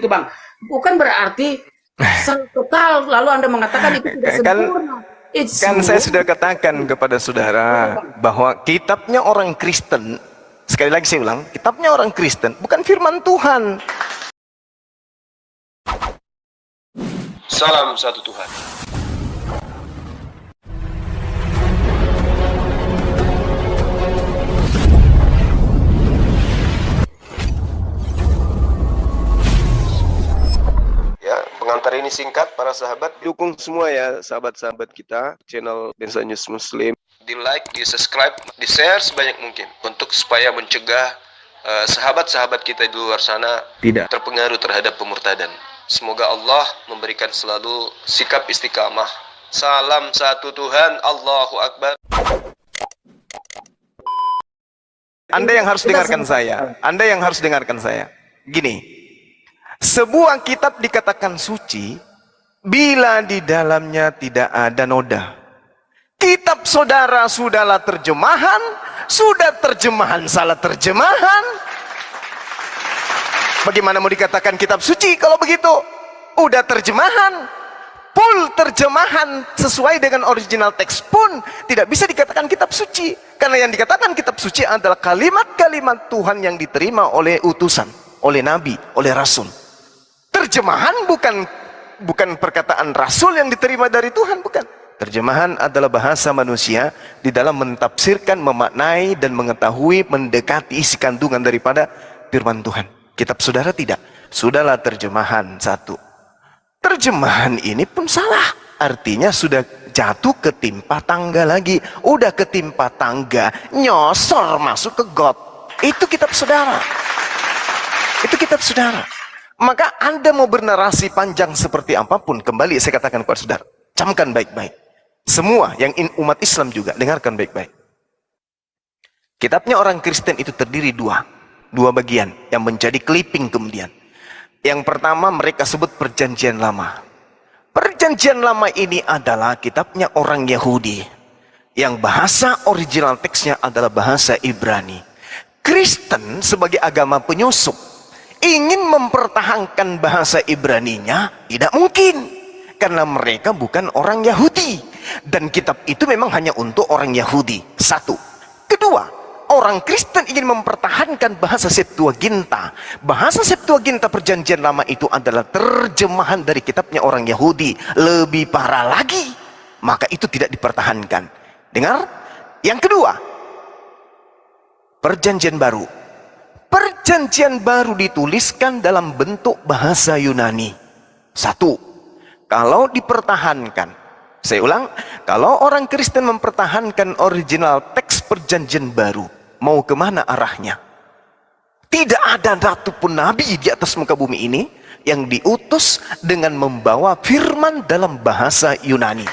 itu Bang. Bukan berarti total lalu Anda mengatakan itu tidak sempurna. Kan saya sudah katakan kepada saudara bahwa kitabnya orang Kristen, sekali lagi saya ulang, kitabnya orang Kristen bukan firman Tuhan. Salam satu Tuhan. Ya, pengantar ini singkat para sahabat. Dukung semua ya sahabat-sahabat kita channel Densa News Muslim. Di like, di subscribe, di share sebanyak mungkin untuk supaya mencegah sahabat-sahabat kita di luar sana tidak terpengaruh terhadap pemurtadan. Semoga Allah memberikan selalu sikap istiqamah. Salam satu Tuhan, Allahu Akbar. Anda yang harus dengarkan saya. Anda yang harus dengarkan saya. Gini, sebuah kitab dikatakan suci bila di dalamnya tidak ada noda. Kitab saudara sudahlah terjemahan, sudah terjemahan salah terjemahan. Bagaimana mau dikatakan kitab suci kalau begitu? Udah terjemahan, full terjemahan sesuai dengan original teks pun tidak bisa dikatakan kitab suci. Karena yang dikatakan kitab suci adalah kalimat-kalimat Tuhan yang diterima oleh utusan, oleh nabi, oleh rasul. Terjemahan bukan perkataan rasul yang diterima dari Tuhan, bukan. Terjemahan adalah bahasa manusia di dalam mentafsirkan, memaknai dan mengetahui, mendekati isi kandungan daripada firman Tuhan. Kitab saudara tidak. Sudahlah terjemahan satu. Terjemahan ini pun salah. Artinya sudah jatuh ketimpa tangga lagi. Udah ketimpa tangga, nyosor masuk ke got. Itu kitab saudara. Itu kitab saudara. Maka Anda mau bernarasi panjang seperti apapun, kembali saya katakan kepada saudara, camkan baik-baik. Semua yang umat Islam juga, dengarkan baik-baik. Kitabnya orang Kristen itu terdiri dua bagian yang menjadi clipping kemudian. Yang pertama mereka sebut Perjanjian Lama. Perjanjian Lama ini adalah kitabnya orang Yahudi yang bahasa original teksnya adalah bahasa Ibrani. Kristen sebagai agama penyusup ingin mempertahankan bahasa Ibraninya tidak mungkin, karena mereka bukan orang Yahudi dan kitab itu memang hanya untuk orang Yahudi. Satu. Kedua, orang Kristen ingin mempertahankan bahasa Septuaginta. Bahasa Septuaginta Perjanjian Lama itu adalah terjemahan dari kitabnya orang Yahudi. Lebih parah lagi, maka itu tidak dipertahankan. Dengar? Yang kedua, Perjanjian Baru. Perjanjian Baru dituliskan dalam bentuk bahasa Yunani. Satu, kalau dipertahankan, saya ulang, kalau orang Kristen mempertahankan original teks Perjanjian Baru, mau kemana arahnya? Tidak ada satupun nabi di atas muka bumi ini yang diutus dengan membawa firman dalam bahasa Yunani.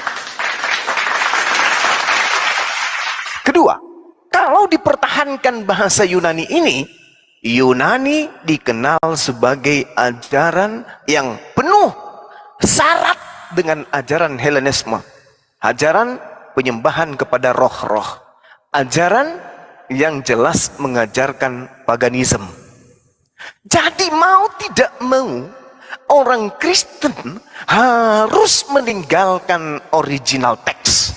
Kedua, kalau dipertahankan bahasa Yunani ini, Yunani dikenal sebagai ajaran yang penuh syarat dengan ajaran Helenisme, ajaran penyembahan kepada roh-roh, ajaran yang jelas mengajarkan paganisme. Jadi mau tidak mau orang Kristen harus meninggalkan original teks.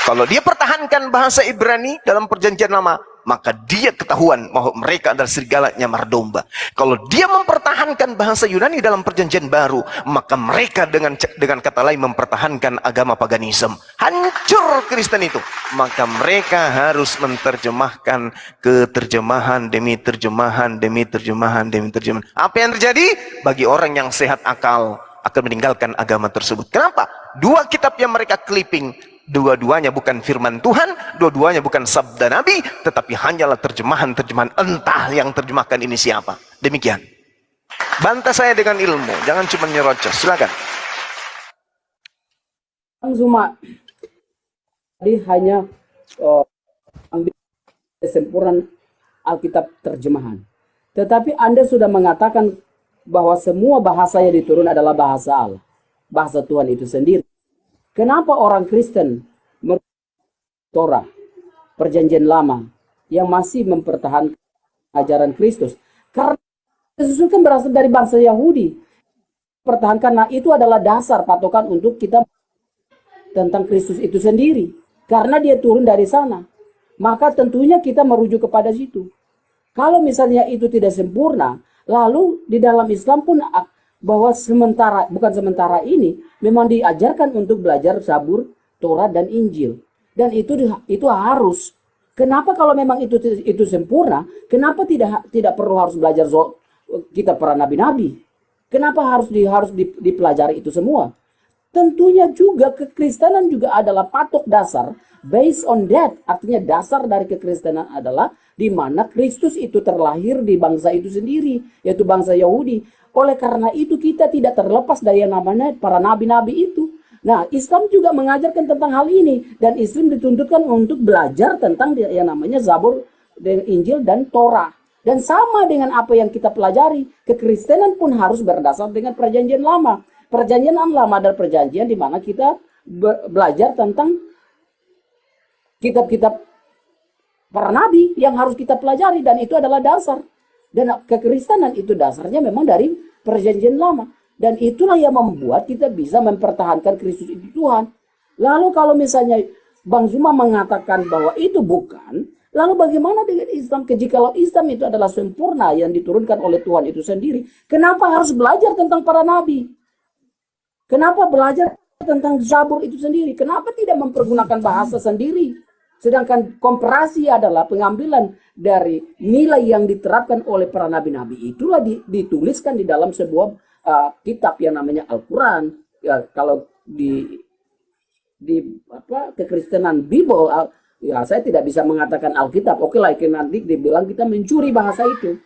Kalau dia pertahankan bahasa Ibrani dalam Perjanjian Lama, maka dia ketahuan bahwa mereka adalah serigala nyamar domba. Kalau dia mempertahankan bahasa Yunani dalam Perjanjian Baru, maka mereka dengan kata lain mempertahankan agama paganisme. Hancur Kristen itu. Maka mereka harus menerjemahkan ke terjemahan demi terjemahan demi terjemahan demi terjemahan. Apa yang terjadi? Bagi orang yang sehat akal akan meninggalkan agama tersebut. Kenapa? Dua kitab yang mereka clipping, dua-duanya bukan firman Tuhan, dua-duanya bukan sabda Nabi, tetapi hanyalah terjemahan-terjemahan. Entah yang terjemahkan ini siapa. Demikian. Bantah saya dengan ilmu, jangan cuma nyerocos. Silakan. Zuma, jadi hanya ambil kesempurnaan Alkitab terjemahan. Tetapi Anda sudah mengatakan bahwa semua bahasa yang diturun adalah bahasa Allah, bahasa Tuhan itu sendiri. Kenapa orang Kristen Torah, Perjanjian Lama, yang masih mempertahankan ajaran Kristus? Karena Yesus itu kan berasal dari bangsa Yahudi. Pertahankan, nah itu adalah dasar patokan untuk kita tentang Kristus itu sendiri. Karena dia turun dari sana. Maka tentunya kita merujuk kepada situ. Kalau misalnya itu tidak sempurna, lalu di dalam Islam pun bahwa bukan sementara ini memang diajarkan untuk belajar Zabur, Taurat dan Injil. Dan itu harus. Kenapa kalau memang itu sempurna, kenapa tidak perlu harus belajar kitab para nabi-nabi? Kenapa harus dipelajari itu semua? Tentunya juga kekristenan juga adalah patok dasar. Based on that, artinya dasar dari kekristenan adalah di mana Kristus itu terlahir di bangsa itu sendiri, yaitu bangsa Yahudi. Oleh karena itu kita tidak terlepas dari yang namanya para nabi-nabi itu. Nah, Islam juga mengajarkan tentang hal ini. Dan Islam dituntutkan untuk belajar tentang yang namanya Zabur, Injil, dan Torah. Dan sama dengan apa yang kita pelajari, kekristenan pun harus berdasar dengan perjanjian lama. Perjanjian lama adalah perjanjian di mana kita belajar tentang kitab-kitab para nabi yang harus kita pelajari. Dan itu adalah dasar. Dan kekristenan itu dasarnya memang dari perjanjian lama. Dan itulah yang membuat kita bisa mempertahankan Kristus itu Tuhan. Lalu kalau misalnya Bang Zuma mengatakan bahwa itu bukan, lalu bagaimana dengan Islam? Jikalau Islam itu adalah sempurna yang diturunkan oleh Tuhan itu sendiri, kenapa harus belajar tentang para nabi? Kenapa belajar tentang Zabur itu sendiri? Kenapa tidak mempergunakan bahasa sendiri? Sedangkan komparasi adalah pengambilan dari nilai yang diterapkan oleh para nabi-nabi. Itulah dituliskan di dalam sebuah kitab yang namanya Al-Quran. Ya, kalau di kekristenan Bible, ya saya tidak bisa mengatakan Alkitab. Oke lah, nanti dibilang kita mencuri bahasa itu.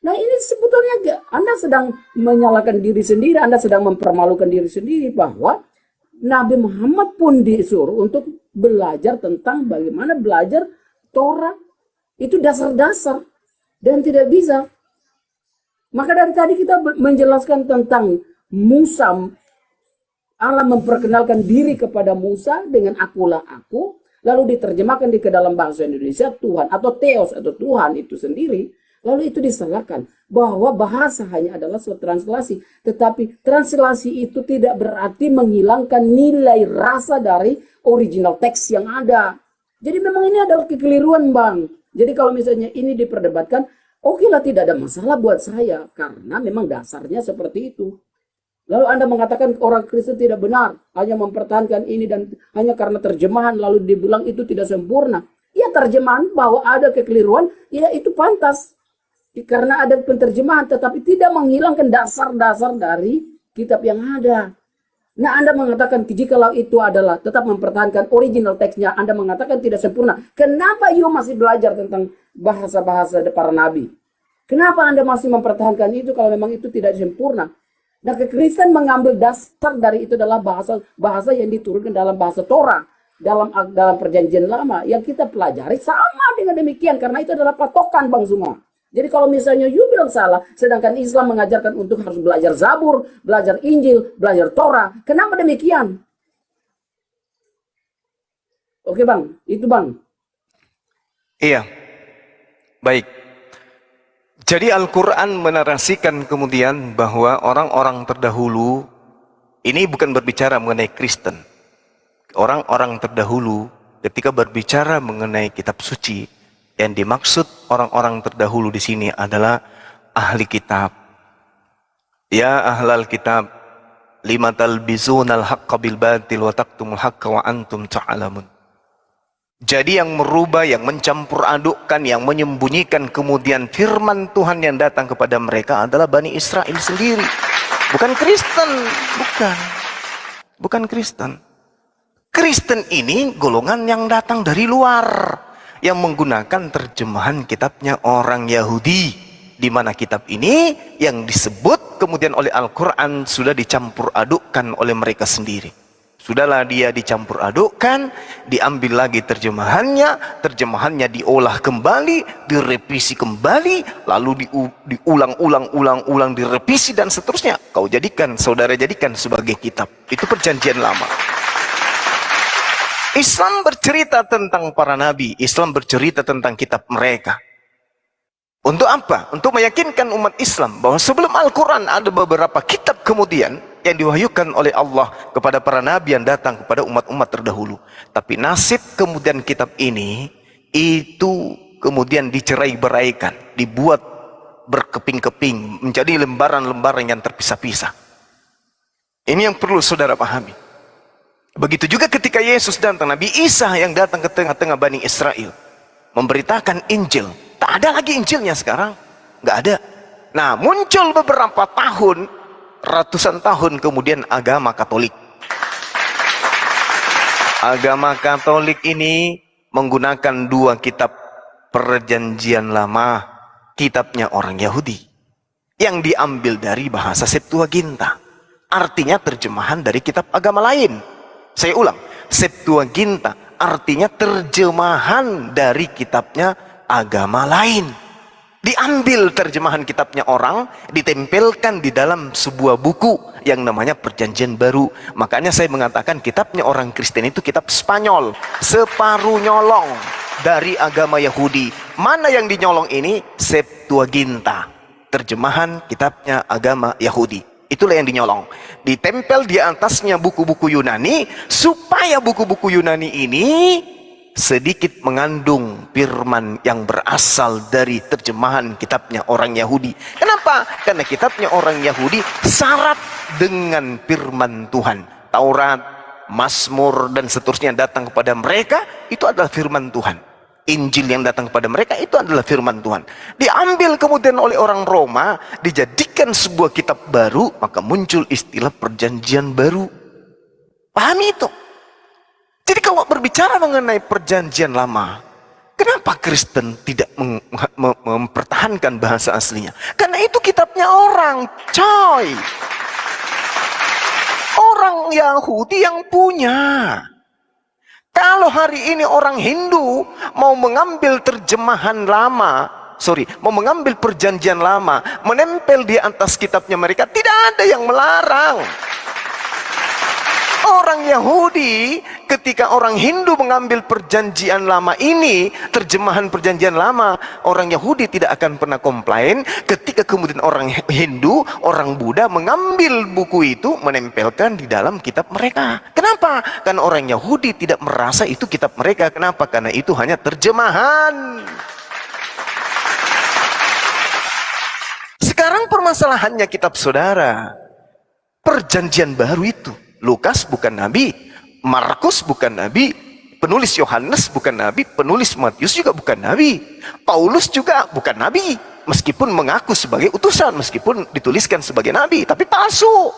Nah ini sebetulnya Anda sedang menyalahkan diri sendiri, Anda sedang mempermalukan diri sendiri, bahwa Nabi Muhammad pun disuruh untuk belajar tentang bagaimana belajar Torah. Itu dasar-dasar dan tidak bisa. Maka dari tadi kita menjelaskan tentang Musa. Allah memperkenalkan diri kepada Musa dengan akulah aku. Lalu diterjemahkan ke dalam bahasa Indonesia Tuhan atau Theos atau Tuhan itu sendiri. Lalu itu disalahkan bahwa bahasa hanya adalah suatu translasi. Tetapi translasi itu tidak berarti menghilangkan nilai rasa dari original teks yang ada. Jadi memang ini adalah kekeliruan, Bang. Jadi kalau misalnya ini diperdebatkan, oke lah, tidak ada masalah buat saya. Karena memang dasarnya seperti itu. Lalu Anda mengatakan orang Kristen tidak benar. Hanya mempertahankan ini dan hanya karena terjemahan. Lalu dibilang itu tidak sempurna. Ya terjemahan bahwa ada kekeliruan. Ya itu pantas. Karena ada penterjemahan. Tetapi tidak menghilangkan dasar-dasar dari kitab yang ada. Nah Anda mengatakan jikalau itu adalah tetap mempertahankan original teksnya. Anda mengatakan tidak sempurna. Kenapa you masih belajar tentang bahasa-bahasa para nabi? Kenapa Anda masih mempertahankan itu kalau memang itu tidak sempurna? Nah, Kristen mengambil dasar dari itu adalah bahasa yang diturunkan dalam bahasa Torah, dalam perjanjian lama yang kita pelajari sama dengan demikian, karena itu adalah patokan, Bang Zuma. Jadi kalau misalnya you bilang salah, sedangkan Islam mengajarkan untuk harus belajar Zabur, belajar Injil, belajar Torah, kenapa demikian? Oke Bang, itu Bang. Iya, baik. Jadi Al-Quran menarasikan kemudian bahwa orang-orang terdahulu, ini bukan berbicara mengenai Kristen. Orang-orang terdahulu ketika berbicara mengenai kitab suci, yang dimaksud orang-orang terdahulu di sini adalah ahli kitab. Ya ahlal kitab, lima talbizunal haqqa bil batil wa taktumul haqqa wa antum ta'lamun. Jadi yang merubah, yang mencampur adukkan, yang menyembunyikan kemudian firman Tuhan yang datang kepada mereka adalah Bani Israel sendiri. Bukan Kristen, bukan Kristen. Kristen ini golongan yang datang dari luar, yang menggunakan terjemahan kitabnya orang Yahudi, di mana kitab ini yang disebut kemudian oleh Al-Quran sudah dicampur adukkan oleh mereka sendiri. Sudahlah dia dicampur adukkan, diambil lagi terjemahannya diolah kembali, direvisi kembali, lalu diulang-ulang, direvisi dan seterusnya. Saudara jadikan sebagai kitab. Itu perjanjian lama. Islam bercerita tentang para nabi, Islam bercerita tentang kitab mereka. Untuk apa? Untuk meyakinkan umat Islam bahwa sebelum Al-Quran ada beberapa kitab kemudian yang diwahyukan oleh Allah kepada para nabi yang datang kepada umat-umat terdahulu. Tapi nasib kemudian kitab ini itu kemudian dicerai-beraikan, dibuat berkeping-keping, menjadi lembaran-lembaran yang terpisah-pisah. Ini yang perlu saudara pahami. Begitu juga ketika Yesus datang, Nabi Isa yang datang ke tengah-tengah Bani Israel memberitakan Injil. Tak ada lagi Injilnya sekarang, nggak ada. Nah, muncul beberapa tahun, ratusan tahun kemudian agama Katolik. Agama Katolik ini menggunakan dua kitab Perjanjian Lama, kitabnya orang Yahudi, yang diambil dari bahasa Septuaginta. Artinya terjemahan dari kitab agama lain. Saya ulang, Septuaginta artinya terjemahan dari kitabnya agama lain. Diambil terjemahan kitabnya orang, ditempelkan di dalam sebuah buku yang namanya Perjanjian Baru. Makanya saya mengatakan kitabnya orang Kristen itu kitab Spanyol, separuh nyolong dari agama Yahudi. Mana yang dinyolong ini? Septuaginta, terjemahan kitabnya agama Yahudi. Itulah yang dinyolong. Ditempel di atasnya buku-buku Yunani, supaya buku-buku Yunani ini sedikit mengandung firman yang berasal dari terjemahan kitabnya orang Yahudi. Kenapa? Karena kitabnya orang Yahudi syarat dengan firman Tuhan. Taurat, Mazmur, dan seterusnya datang kepada mereka, itu adalah firman Tuhan. Injil yang datang kepada mereka itu adalah firman Tuhan. Diambil kemudian oleh orang Roma, dijadikan sebuah kitab baru, maka muncul istilah Perjanjian Baru. Pahami itu? Jadi kalau berbicara mengenai Perjanjian Lama, kenapa Kristen tidak mempertahankan bahasa aslinya? Karena itu kitabnya orang, coy. Orang Yahudi yang punya. Kalau hari ini orang Hindu mau mengambil terjemahan lama, mau mengambil Perjanjian Lama, menempel di atas kitabnya mereka, tidak ada yang melarang. Orang Yahudi, ketika orang Hindu mengambil Perjanjian Lama ini, terjemahan Perjanjian Lama, orang Yahudi tidak akan pernah komplain. Ketika kemudian orang Hindu, orang Buddha mengambil buku itu, menempelkan di dalam kitab mereka. Kenapa? Karena orang Yahudi tidak merasa itu kitab mereka. Kenapa? Karena itu hanya terjemahan. Sekarang permasalahannya kitab saudara, Perjanjian Baru itu, Lukas bukan nabi, Markus bukan nabi, penulis Yohanes bukan nabi, penulis Matius juga bukan nabi, Paulus juga bukan nabi, meskipun mengaku sebagai utusan, meskipun dituliskan sebagai nabi, tapi palsu.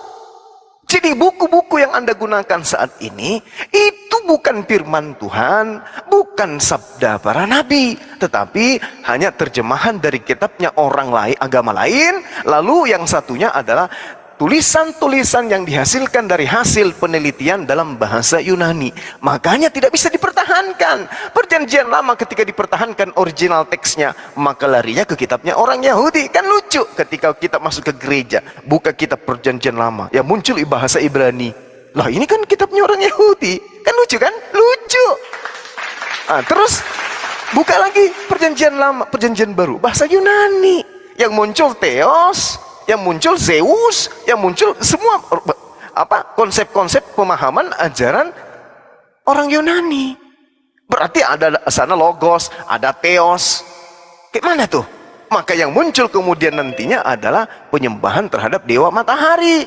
Jadi buku-buku yang Anda gunakan saat ini itu bukan firman Tuhan, bukan sabda para nabi, tetapi hanya terjemahan dari kitabnya orang lain, agama lain. Lalu yang satunya adalah tulisan-tulisan yang dihasilkan dari hasil penelitian dalam bahasa Yunani. Makanya tidak bisa dipertahankan. Perjanjian Lama ketika dipertahankan original teksnya, maka larinya ke kitabnya orang Yahudi. Kan lucu ketika kita masuk ke gereja, buka kitab Perjanjian Lama, ya muncul bahasa Ibrani. Lah ini kan kitabnya orang Yahudi. Kan lucu kan? Lucu. Nah, terus buka lagi Perjanjian Lama, Perjanjian Baru, bahasa Yunani. Yang muncul Theos, yang muncul Zeus, yang muncul semua konsep-konsep pemahaman ajaran orang Yunani. Berarti ada sana logos, ada theos. Kayak mana tuh? Maka yang muncul kemudian nantinya adalah penyembahan terhadap dewa matahari.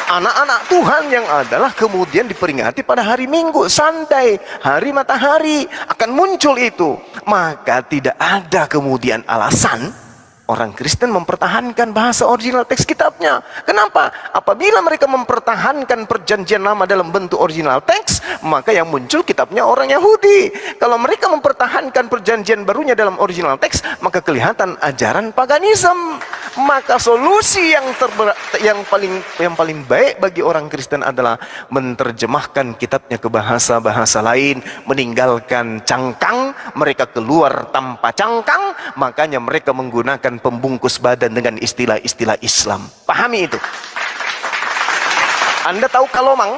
Anak-anak Tuhan yang adalah kemudian diperingati pada hari Minggu, Sunday, hari matahari, akan muncul itu. Maka tidak ada kemudian alasan orang Kristen mempertahankan bahasa original teks kitabnya. Kenapa? Apabila mereka mempertahankan Perjanjian Lama dalam bentuk original teks, maka yang muncul kitabnya orang Yahudi. Kalau mereka mempertahankan Perjanjian Barunya dalam original teks, maka kelihatan ajaran paganisme. Maka solusi yang paling baik bagi orang Kristen adalah menerjemahkan kitabnya ke bahasa-bahasa lain, meninggalkan cangkang, mereka keluar tanpa cangkang, makanya mereka menggunakan pembungkus badan dengan istilah-istilah Islam. Pahami itu. Anda tahu kalomang?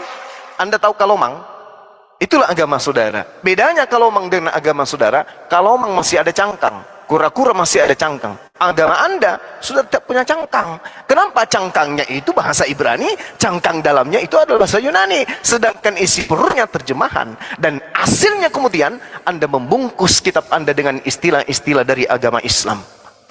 Anda tahu kalomang? Itulah agama saudara. Bedanya kalomang dengan agama saudara, kalomang masih ada cangkang. Kura-kura masih ada cangkang. Agama Anda sudah tidak punya cangkang. Kenapa? Cangkangnya itu bahasa Ibrani, cangkang dalamnya itu adalah bahasa Yunani. Sedangkan isi perutnya terjemahan. Dan hasilnya kemudian Anda membungkus kitab Anda dengan istilah-istilah dari agama Islam.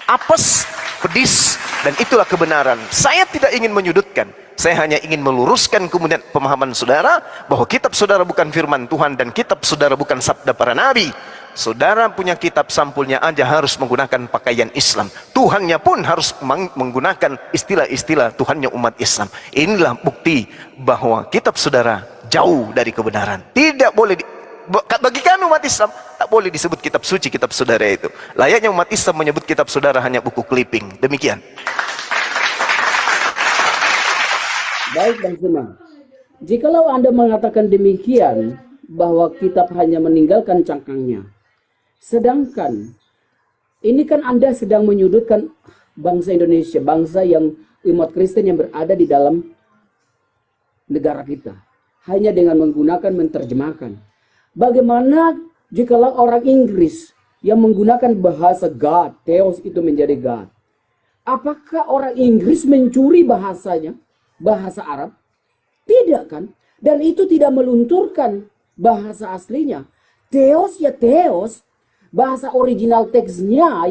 Apes, pedis, dan itulah kebenaran. Saya tidak ingin menyudutkan. Saya hanya ingin meluruskan kemudian pemahaman saudara bahwa kitab saudara bukan firman Tuhan dan kitab saudara bukan sabda para nabi. Saudara punya kitab sampulnya aja harus menggunakan pakaian Islam. Tuhannya pun harus menggunakan istilah-istilah Tuhannya umat Islam. Inilah bukti bahwa kitab saudara jauh dari kebenaran. Tidak boleh bagi kami umat Islam tak boleh disebut kitab suci kitab saudara itu. Layaknya umat Islam menyebut kitab saudara hanya buku clipping. Demikian. Baik Bang Zuma, jikalau Anda mengatakan demikian bahwa kitab hanya meninggalkan cangkangnya, sedangkan ini kan Anda sedang menyudutkan bangsa Indonesia, bangsa yang umat Kristen yang berada di dalam negara kita, hanya dengan menggunakan menerjemahkan. Bagaimana jikalau orang Inggris yang menggunakan bahasa God, Theos itu menjadi God? Apakah orang Inggris mencuri bahasanya? Bahasa Arab? Tidak kan? Dan itu tidak melunturkan bahasa aslinya. Theos ya Theos, bahasa original teksnya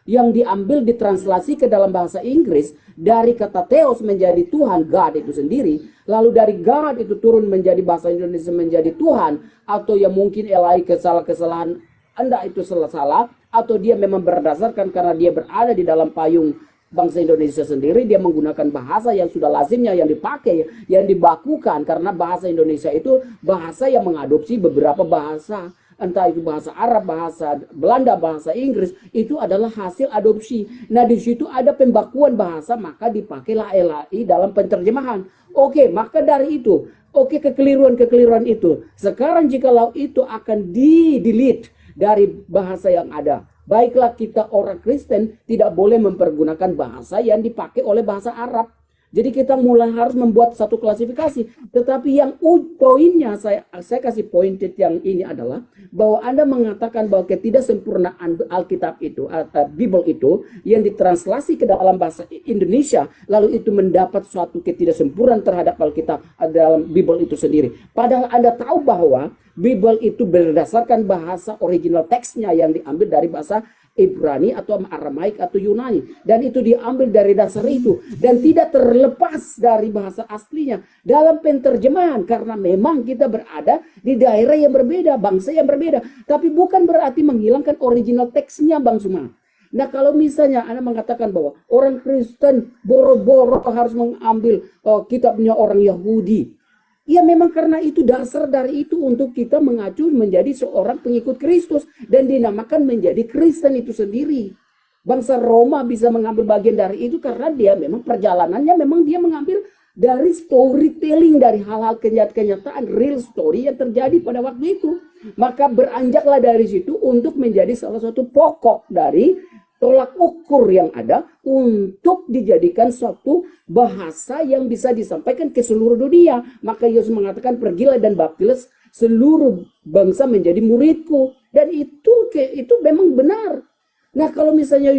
yang diambil ditranslasi ke dalam bahasa Inggris dari kata Theos menjadi Tuhan, God itu sendiri. Lalu dari God itu turun menjadi bahasa Indonesia menjadi Tuhan, atau yang mungkin elai kesalahan Anda itu salah-salah, atau dia memang berdasarkan karena dia berada di dalam payung bangsa Indonesia sendiri, dia menggunakan bahasa yang sudah lazimnya yang dipakai, yang dibakukan, karena bahasa Indonesia itu bahasa yang mengadopsi beberapa bahasa, entah itu bahasa Arab, bahasa Belanda, bahasa Inggris, itu adalah hasil adopsi. Nah di situ ada pembakuan bahasa, maka dipakailah LAI dalam penerjemahan. Oke, maka dari itu, oke, kekeliruan itu, sekarang jikalau itu akan di-delete dari bahasa yang ada, baiklah kita orang Kristen tidak boleh mempergunakan bahasa yang dipakai oleh bahasa Arab. Jadi kita mulai harus membuat satu klasifikasi. Tetapi yang poinnya saya kasih poin yang ini adalah bahwa Anda mengatakan bahwa ketidaksempurnaan Alkitab itu, Bible itu yang ditranslasi ke dalam bahasa Indonesia, lalu itu mendapat suatu ketidaksempurnaan terhadap Alkitab dalam Bible itu sendiri. Padahal Anda tahu bahwa Bible itu berdasarkan bahasa original teksnya yang diambil dari bahasa Ibrani atau Aramaik atau Yunani, dan itu diambil dari dasar itu dan tidak terlepas dari bahasa aslinya dalam penerjemahan, karena memang kita berada di daerah yang berbeda, bangsa yang berbeda, tapi bukan berarti menghilangkan original teksnya, Bang Suma. Nah kalau misalnya Anda mengatakan bahwa orang Kristen boro-boro harus mengambil kitabnya orang Yahudi, ya memang karena itu dasar dari itu untuk kita mengacu menjadi seorang pengikut Kristus dan dinamakan menjadi Kristen itu sendiri. Bangsa Roma bisa mengambil bagian dari itu karena dia memang perjalanannya memang dia mengambil dari storytelling, dari hal-hal kenyataan, real story yang terjadi pada waktu itu. Maka beranjaklah dari situ untuk menjadi salah satu pokok dari tolak ukur yang ada untuk dijadikan suatu bahasa yang bisa disampaikan ke seluruh dunia. Maka Yesus mengatakan, pergilah dan baptilah seluruh bangsa menjadi muridku. Dan itu memang benar. Nah kalau misalnya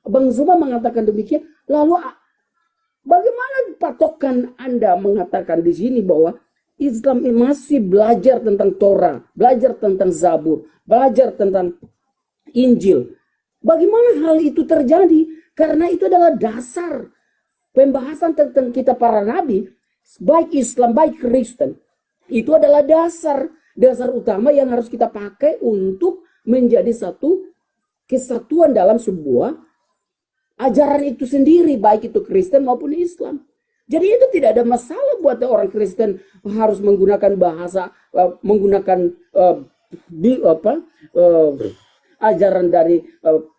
Bang Zuma mengatakan demikian, lalu bagaimana patokan Anda mengatakan di sini bahwa Islam masih belajar tentang Torah, belajar tentang Zabur, belajar tentang Injil? Bagaimana hal itu terjadi? Karena itu adalah dasar pembahasan tentang kita para nabi, baik Islam, baik Kristen. Itu adalah dasar utama yang harus kita pakai untuk menjadi satu kesatuan dalam sebuah ajaran itu sendiri, baik itu Kristen maupun Islam. Jadi itu tidak ada masalah buat orang Kristen harus menggunakan bahasa, menggunakan ajaran dari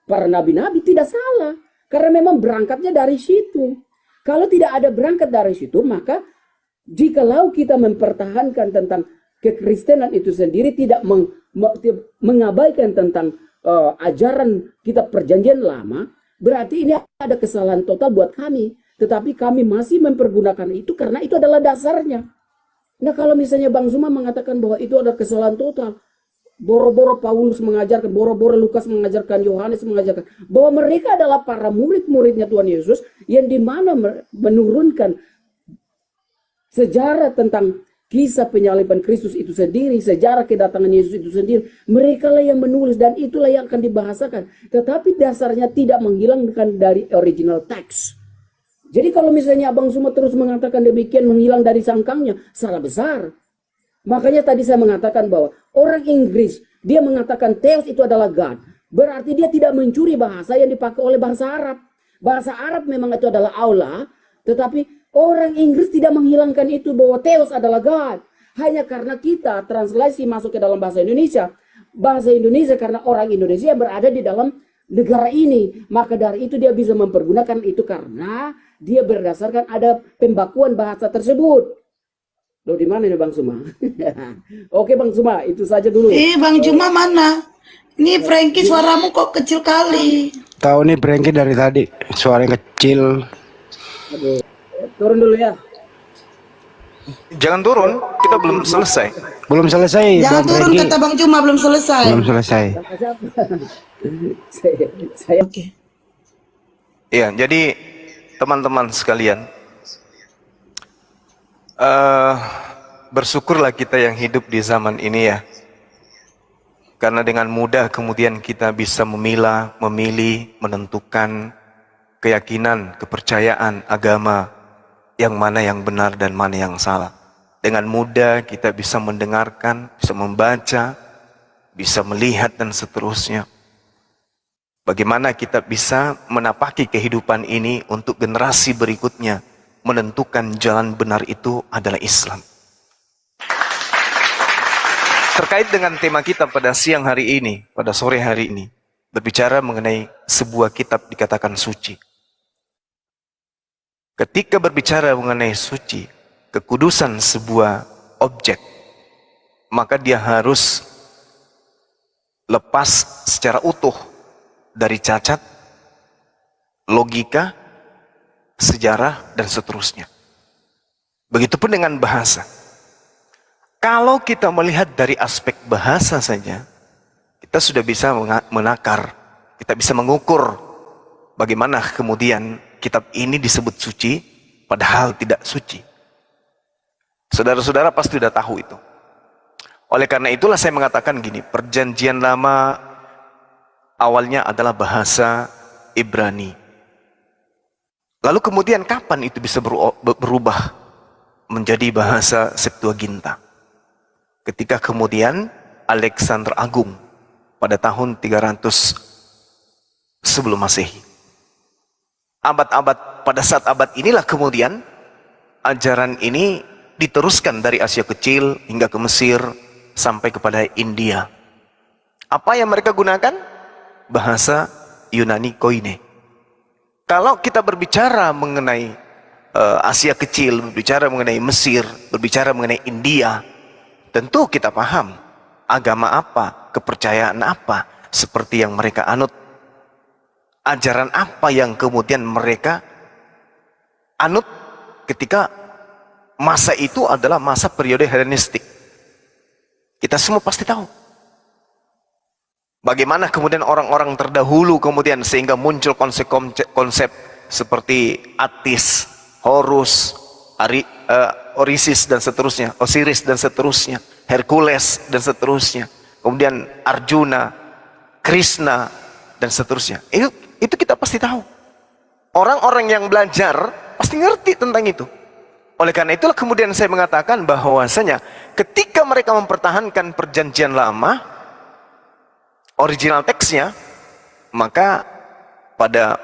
para nabi-nabi, tidak salah. Karena memang berangkatnya dari situ. Kalau tidak ada berangkat dari situ, maka jikalau kita mempertahankan tentang kekristenan itu sendiri, tidak mengabaikan tentang ajaran kitab perjanjian lama, berarti ini ada kesalahan total buat kami. Tetapi kami masih mempergunakan itu karena itu adalah dasarnya. Nah kalau misalnya Bang Zuma mengatakan bahwa itu ada kesalahan total, boro-boro Paulus mengajarkan, boro-boro Lukas mengajarkan, Yohanes mengajarkan bahwa mereka adalah para murid-muridnya Tuhan Yesus yang dimana menurunkan sejarah tentang kisah penyaliban Kristus itu sendiri, sejarah kedatangan Yesus itu sendiri. Mereka lah yang menulis dan itulah yang akan dibahasakan. Tetapi dasarnya tidak menghilangkan dari original text. Jadi kalau misalnya Abang Suma terus mengatakan demikian, menghilang dari sangkangnya, salah besar. Makanya tadi saya mengatakan bahwa orang Inggris, dia mengatakan Theos itu adalah God. Berarti dia tidak mencuri bahasa yang dipakai oleh bahasa Arab. Bahasa Arab memang itu adalah Allah, tetapi orang Inggris tidak menghilangkan itu bahwa Theos adalah God. Hanya karena kita translasi masuk ke dalam bahasa Indonesia. Bahasa Indonesia karena orang Indonesia yang berada di dalam negara ini. Maka dari itu dia bisa mempergunakan itu karena dia berdasarkan ada pembakuan bahasa tersebut. Loh di mana ini Bang Suma? Oke Bang Suma, itu saja dulu. Bang Juma mana? Ini Frankie suaramu kok kecil kali. Tahu nih Frankie dari tadi suaranya kecil. Aduh. Turun dulu ya. Jangan turun, kita belum selesai. Belum selesai. Jangan Bang turun Frankie. kata Bang Juma belum selesai. Belum selesai. saya Oke. Iya, jadi teman-teman sekalian, bersyukurlah kita yang hidup di zaman ini ya. Karena dengan mudah kemudian kita bisa memilah, memilih, menentukan keyakinan, kepercayaan, agama yang mana yang benar dan mana yang salah. Dengan mudah kita bisa mendengarkan, bisa membaca, bisa melihat dan seterusnya. Bagaimana kita bisa menapaki kehidupan ini untuk generasi berikutnya menentukan jalan benar itu adalah Islam. Terkait dengan tema kita pada siang hari ini, pada sore hari ini, berbicara mengenai sebuah kitab dikatakan suci. Ketika berbicara mengenai suci, kekudusan sebuah objek, maka dia harus lepas secara utuh dari cacat, logika, sejarah, dan seterusnya. Begitupun dengan bahasa. Kalau kita melihat dari aspek bahasa saja, kita sudah bisa menakar, kita bisa mengukur bagaimana kemudian kitab ini disebut suci, padahal tidak suci. Saudara-saudara pasti sudah tahu itu. Oleh karena itulah saya mengatakan gini, perjanjian lama awalnya adalah bahasa Ibrani. Lalu kemudian kapan itu bisa berubah menjadi bahasa Septuaginta? Ketika kemudian Alexander Agung pada tahun 300 sebelum Masehi. Pada saat abad inilah kemudian ajaran ini diteruskan dari Asia Kecil hingga ke Mesir sampai kepada India. Apa yang mereka gunakan? Bahasa Yunani Koine. Kalau kita berbicara mengenai Asia Kecil, berbicara mengenai Mesir, berbicara mengenai India, tentu kita paham agama apa, kepercayaan apa, seperti yang mereka anut. Ajaran apa yang kemudian mereka anut ketika masa itu adalah masa periode Helenistik. Kita semua pasti tahu. Bagaimana kemudian orang-orang terdahulu kemudian sehingga muncul konsep-konsep seperti Attis, Horus, Orisis dan seterusnya, Osiris dan seterusnya, Hercules dan seterusnya, kemudian Arjuna, Krishna dan seterusnya. Itu kita pasti tahu. Orang-orang yang belajar pasti ngerti tentang itu. Oleh karena itulah kemudian saya mengatakan bahwasanya ketika mereka mempertahankan perjanjian lama, original teksnya, maka pada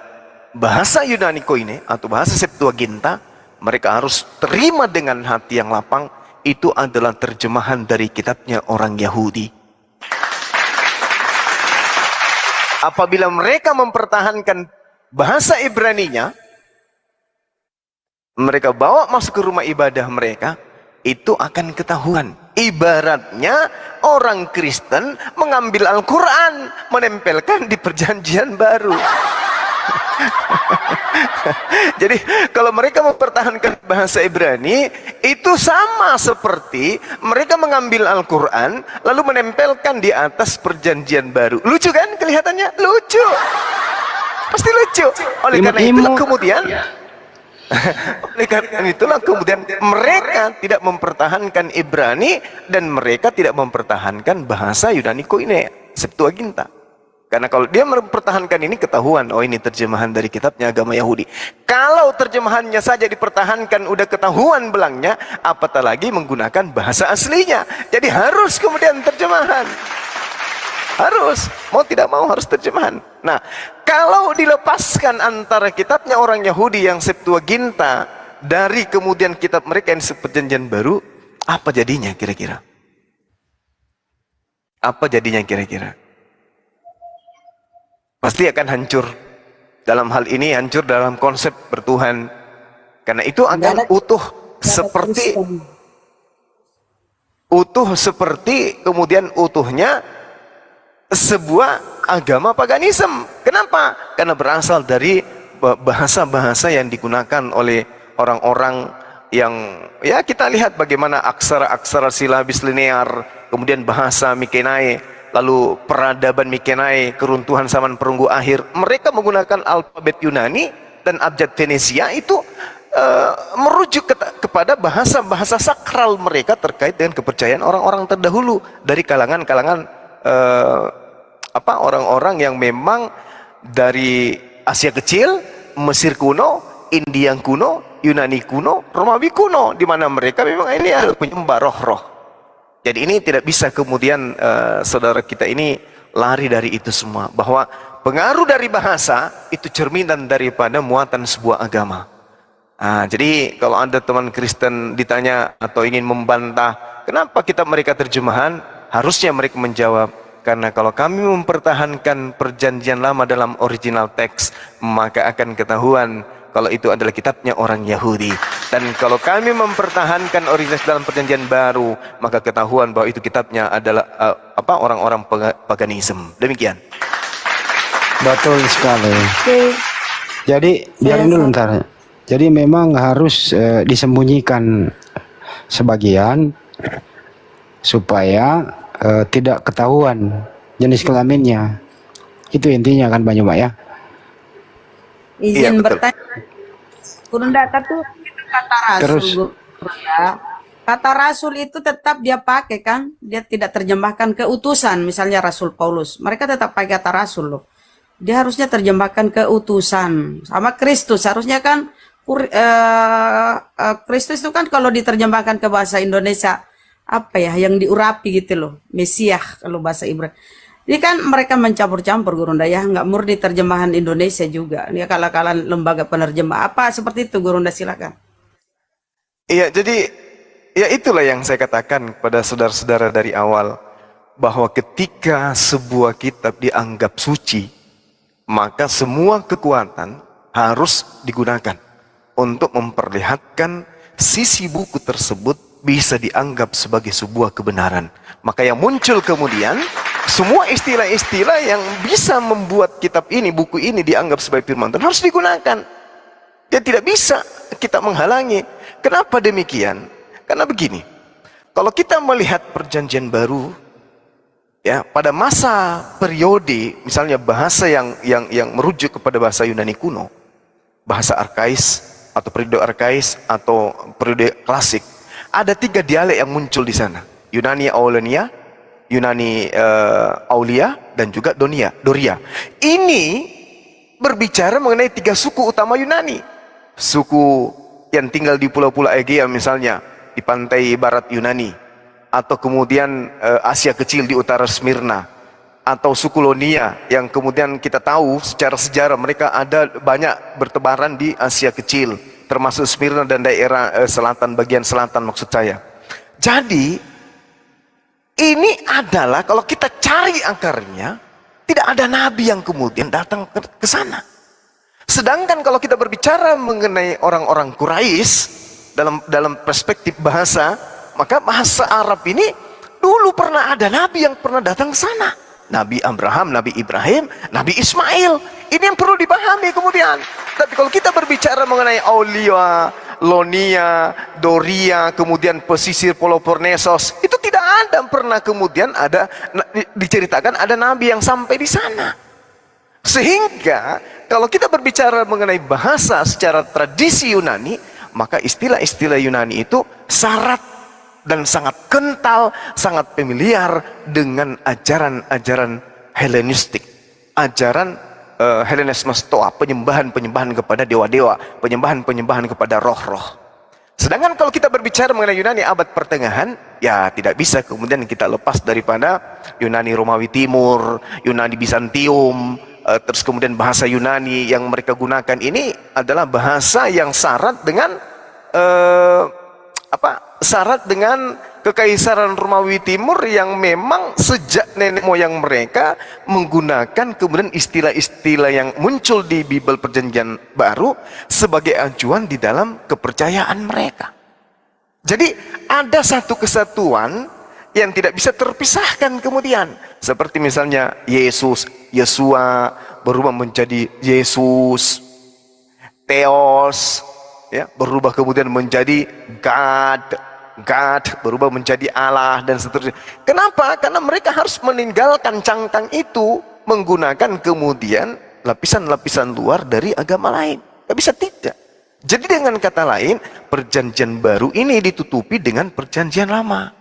bahasa Yunani Koine atau bahasa Septuaginta, mereka harus terima dengan hati yang lapang. Itu adalah terjemahan dari kitabnya orang Yahudi. Apabila mereka mempertahankan bahasa Ibraninya, mereka bawa masuk ke rumah ibadah mereka, itu akan ketahuan. Ibaratnya orang Kristen mengambil Al-Quran, menempelkan di perjanjian baru. Jadi kalau mereka mempertahankan bahasa Ibrani, itu sama seperti mereka mengambil Al-Quran lalu menempelkan di atas perjanjian baru. Lucu kan kelihatannya? Lucu. Pasti lucu. Oleh karena itulah kemudian oleh karena itulah kemudian mereka tidak mempertahankan Ibrani dan mereka tidak mempertahankan bahasa Yunani Koine, Septuaginta. Karena kalau dia mempertahankan ini, ketahuan, oh ini terjemahan dari kitabnya agama Yahudi. Kalau terjemahannya saja dipertahankan, udah ketahuan belangnya, apatah lagi menggunakan bahasa aslinya. Jadi harus kemudian terjemahan. Harus, mau tidak mau harus terjemahan. Nah, kalau dilepaskan antara kitabnya orang Yahudi yang Septuaginta dari kemudian kitab mereka yang Perjanjian Baru, apa jadinya kira-kira? Apa jadinya kira-kira? Pasti akan hancur. Dalam hal ini hancur dalam konsep bertuhan. Karena itu akan utuh seperti kemudian utuhnya sebuah agama paganisme. Kenapa? Karena berasal dari bahasa-bahasa yang digunakan oleh orang-orang yang, ya kita lihat bagaimana aksara-aksara silabis linear, kemudian bahasa Mikenae, lalu peradaban Mikenae, keruntuhan zaman perunggu akhir. Mereka menggunakan alfabet Yunani dan abjad Venesia itu merujuk kepada bahasa-bahasa sakral mereka terkait dengan kepercayaan orang-orang terdahulu dari kalangan-kalangan orang-orang yang memang dari Asia Kecil, Mesir kuno, India kuno, Yunani kuno, Romawi kuno, di mana mereka memang ini penyembah roh-roh. Jadi ini tidak bisa kemudian saudara kita ini lari dari itu semua, bahwa pengaruh dari bahasa itu cerminan daripada muatan sebuah agama. Jadi kalau Anda teman Kristen ditanya atau ingin membantah kenapa kitab mereka terjemahan, harusnya mereka menjawab, karena kalau kami mempertahankan perjanjian lama dalam original teks, maka akan ketahuan kalau itu adalah kitabnya orang Yahudi. Dan kalau kami mempertahankan original dalam perjanjian baru, maka ketahuan bahwa itu kitabnya adalah orang-orang paganisme. Demikian. Betul sekali. Jadi biarin dulu ntar. Jadi memang harus disembunyikan sebagian supaya tidak ketahuan jenis kelaminnya. Itu intinya kan Banyu Mak ya. Izin Iya, bertanya. Kurun data tuh itu kata rasul. Terus? Ya. Kata rasul itu tetap dia pakai kan? Dia tidak terjemahkan ke utusan, misalnya Rasul Paulus. Mereka tetap pakai kata rasul loh. Dia harusnya terjemahkan ke utusan. Sama Kristus harusnya kan Kristus itu kan kalau diterjemahkan ke bahasa Indonesia apa ya yang diurapi gitu loh, Mesiah kalau bahasa Ibrani. Ini kan mereka mencampur-campur Gurunda ya, nggak murni terjemahan Indonesia juga. Ini kalah-kalah lembaga penerjemah apa seperti itu Gurunda, silakan. Iya, jadi ya itulah yang saya katakan kepada saudara-saudara dari awal, bahwa ketika sebuah kitab dianggap suci, maka semua kekuatan harus digunakan untuk memperlihatkan sisi buku tersebut bisa dianggap sebagai sebuah kebenaran. Maka yang muncul kemudian semua istilah-istilah yang bisa membuat kitab ini, buku ini dianggap sebagai firman Tuhan harus digunakan. Dan tidak bisa kita menghalangi. Kenapa demikian? Karena begini, kalau kita melihat perjanjian baru, ya pada masa periode, misalnya bahasa yang merujuk kepada bahasa Yunani kuno, bahasa arkais atau periode arkais atau periode klasik, ada 3 dialek yang muncul di sana: Yunani Aulania, Yunani Aulia, dan juga Doria. Ini berbicara mengenai 3 suku utama Yunani. Suku yang tinggal di pulau-pulau Aegea misalnya, di pantai barat Yunani, atau kemudian Asia Kecil di utara Smyrna, atau suku Lonia yang kemudian kita tahu secara sejarah mereka ada banyak bertebaran di Asia Kecil, termasuk Smyrna dan daerah selatan, bagian selatan maksud saya. Jadi ini adalah kalau kita cari akarnya, tidak ada nabi yang kemudian datang ke sana. Sedangkan kalau kita berbicara mengenai orang-orang Quraisy dalam perspektif bahasa, maka bahasa Arab ini dulu pernah ada nabi yang pernah datang ke sana. Nabi Abraham, Nabi Ibrahim, Nabi Ismail. Ini yang perlu dipahami kemudian. Tapi kalau kita berbicara mengenai Aulia, Lonia, Doria, kemudian pesisir Peloponnesos, itu tidak ada pernah kemudian ada diceritakan ada nabi yang sampai di sana. Sehingga kalau kita berbicara mengenai bahasa secara tradisi Yunani, maka istilah-istilah Yunani itu syarat dan sangat kental, sangat familiar dengan ajaran-ajaran Helenistik, ajaran Hellenisme Stoa, penyembahan-penyembahan kepada dewa-dewa, penyembahan-penyembahan kepada roh-roh. Sedangkan kalau kita berbicara mengenai Yunani abad pertengahan, ya tidak bisa kemudian kita lepas daripada Yunani Romawi Timur, Yunani Bizantium, terus kemudian bahasa Yunani yang mereka gunakan ini adalah bahasa yang syarat dengan syarat dengan Kekaisaran Romawi Timur yang memang sejak nenek moyang mereka menggunakan kemudian istilah-istilah yang muncul di Bible Perjanjian Baru sebagai acuan di dalam kepercayaan mereka. Jadi ada satu kesatuan yang tidak bisa terpisahkan kemudian. Seperti misalnya Yesus, Yesua berubah menjadi Yesus, Theos, ya, berubah kemudian menjadi God berubah menjadi Allah dan seterusnya. Kenapa? Karena mereka harus meninggalkan cangkang itu menggunakan kemudian lapisan-lapisan luar dari agama lain. Tidak bisa tidak. Jadi dengan kata lain, perjanjian baru ini ditutupi dengan perjanjian lama.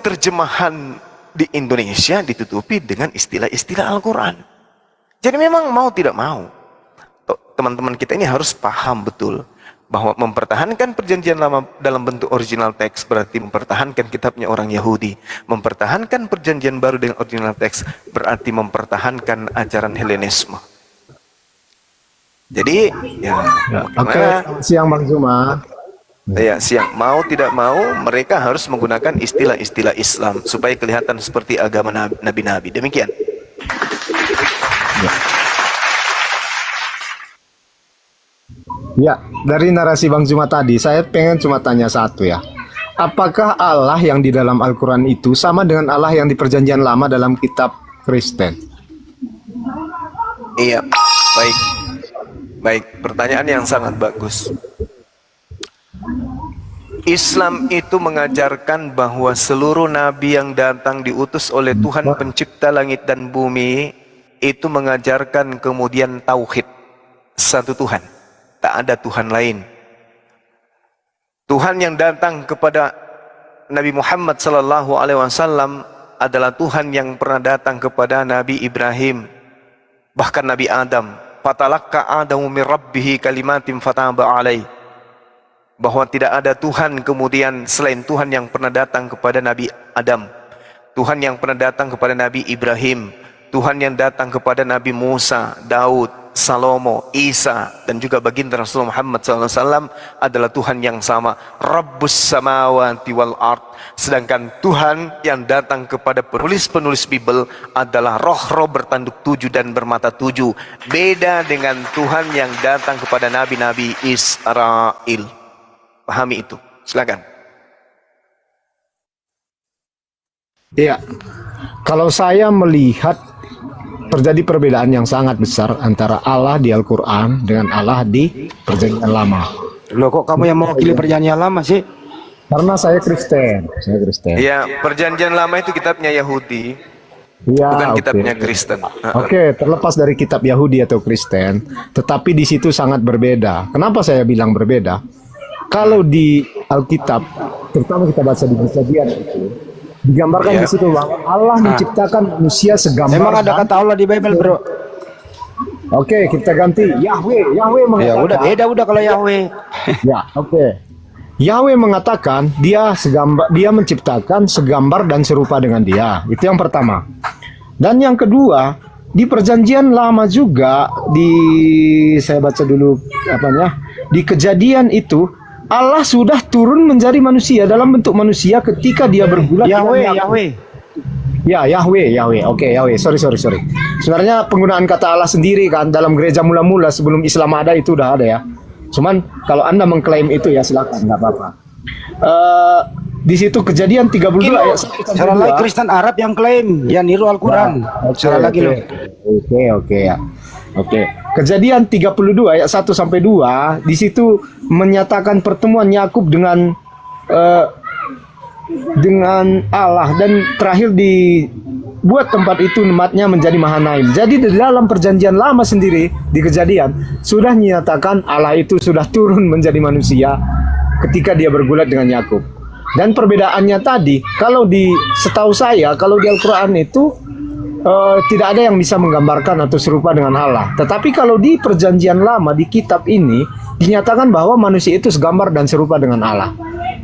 Terjemahan di Indonesia ditutupi dengan istilah-istilah Al-Quran. Jadi memang mau tidak mau, teman-teman kita ini harus paham betul bahwa mempertahankan perjanjian lama dalam bentuk original teks berarti mempertahankan kitabnya orang Yahudi. Mempertahankan perjanjian baru dengan original teks berarti mempertahankan ajaran Helenisme. Jadi ya, Oke, siang Bang Zuma. ya siang mau tidak mau mereka harus menggunakan istilah-istilah Islam supaya kelihatan seperti agama nabi-nabi. Demikian. Ya, dari narasi Bang Zuma tadi, saya pengen cuma tanya satu ya. Apakah Allah yang di dalam Al-Quran itu sama dengan Allah yang di Perjanjian Lama dalam kitab Kristen? Iya, baik. Baik, pertanyaan yang sangat bagus. Islam itu mengajarkan bahwa seluruh nabi yang datang diutus oleh Tuhan pencipta langit dan bumi itu mengajarkan kemudian tauhid, satu Tuhan. Tak ada Tuhan lain. Tuhan yang datang kepada Nabi Muhammad SAW adalah Tuhan yang pernah datang kepada Nabi Ibrahim, bahkan Nabi Adam. Fatalaqqa Adamu min Rabbihi kalimatin fataba alaih. Bahwa tidak ada Tuhan kemudian selain Tuhan yang pernah datang kepada Nabi Adam, Tuhan yang pernah datang kepada Nabi Ibrahim, Tuhan yang datang kepada Nabi Musa, Daud, Salomo, Isa, dan juga baginda Rasulullah Muhammad SAW adalah Tuhan yang sama, Rabbus samawati wal ard. Sedangkan Tuhan yang datang kepada penulis-penulis Bible adalah roh-roh bertanduk 7 dan bermata 7. Beda dengan Tuhan yang datang kepada nabi-nabi Israel. Pahami itu, silakan. Iya, kalau saya melihat terjadi perbedaan yang sangat besar antara Allah di Al-Quran dengan Allah di Perjanjian Lama. Loh, kok kamu yang mewakili Perjanjian Lama sih? Karena saya Kristen. Ya, Perjanjian Lama itu kitabnya Yahudi, Ya, bukan oke. kitabnya Kristen. Oke, terlepas dari kitab Yahudi atau Kristen, tetapi di situ sangat berbeda. Kenapa saya bilang berbeda? Kalau di Alkitab, terutama kita baca di Kejadian itu, digambarkan di situ bahwa Allah menciptakan manusia segambar. Emang ada kata Allah di Bible, bro? Oke, kita ganti Yahweh. Yahweh Ya mengatakan. udah, beda udah kalau Yahweh. Ya, oke. Yahweh mengatakan dia menciptakan segambar dan serupa dengan dia. Itu yang pertama. Dan yang kedua, di Perjanjian Lama juga saya baca dulu di Kejadian itu Allah sudah turun menjadi manusia dalam bentuk manusia ketika dia bergulat dengan Yahweh, Yakub. Yahweh. Ya, Yahweh. Oke, Yahweh. Sorry. Sebenarnya penggunaan kata Allah sendiri kan dalam gereja mula-mula sebelum Islam ada itu udah ada ya. Cuman kalau Anda mengklaim itu ya silakan, nggak apa-apa. di situ Kejadian 32 ayat 1 sampai Salah lagi 2. Kristen Arab yang klaim, yang niru Al-Quran. Salah lagi loh. Oke ya. Oke. Kejadian 32 ayat 1 sampai 2 di situ menyatakan pertemuan Yakub dengan Allah, dan terakhir dibuat tempat itu tempatnya menjadi Mahanaim. Jadi di dalam perjanjian lama sendiri di Kejadian sudah menyatakan Allah itu sudah turun menjadi manusia ketika dia bergulat dengan Yakub. Dan perbedaannya tadi, setahu saya kalau di Al-Quran itu tidak ada yang bisa menggambarkan atau serupa dengan Allah. Tetapi kalau di perjanjian lama di kitab ini dinyatakan bahwa manusia itu segambar dan serupa dengan Allah.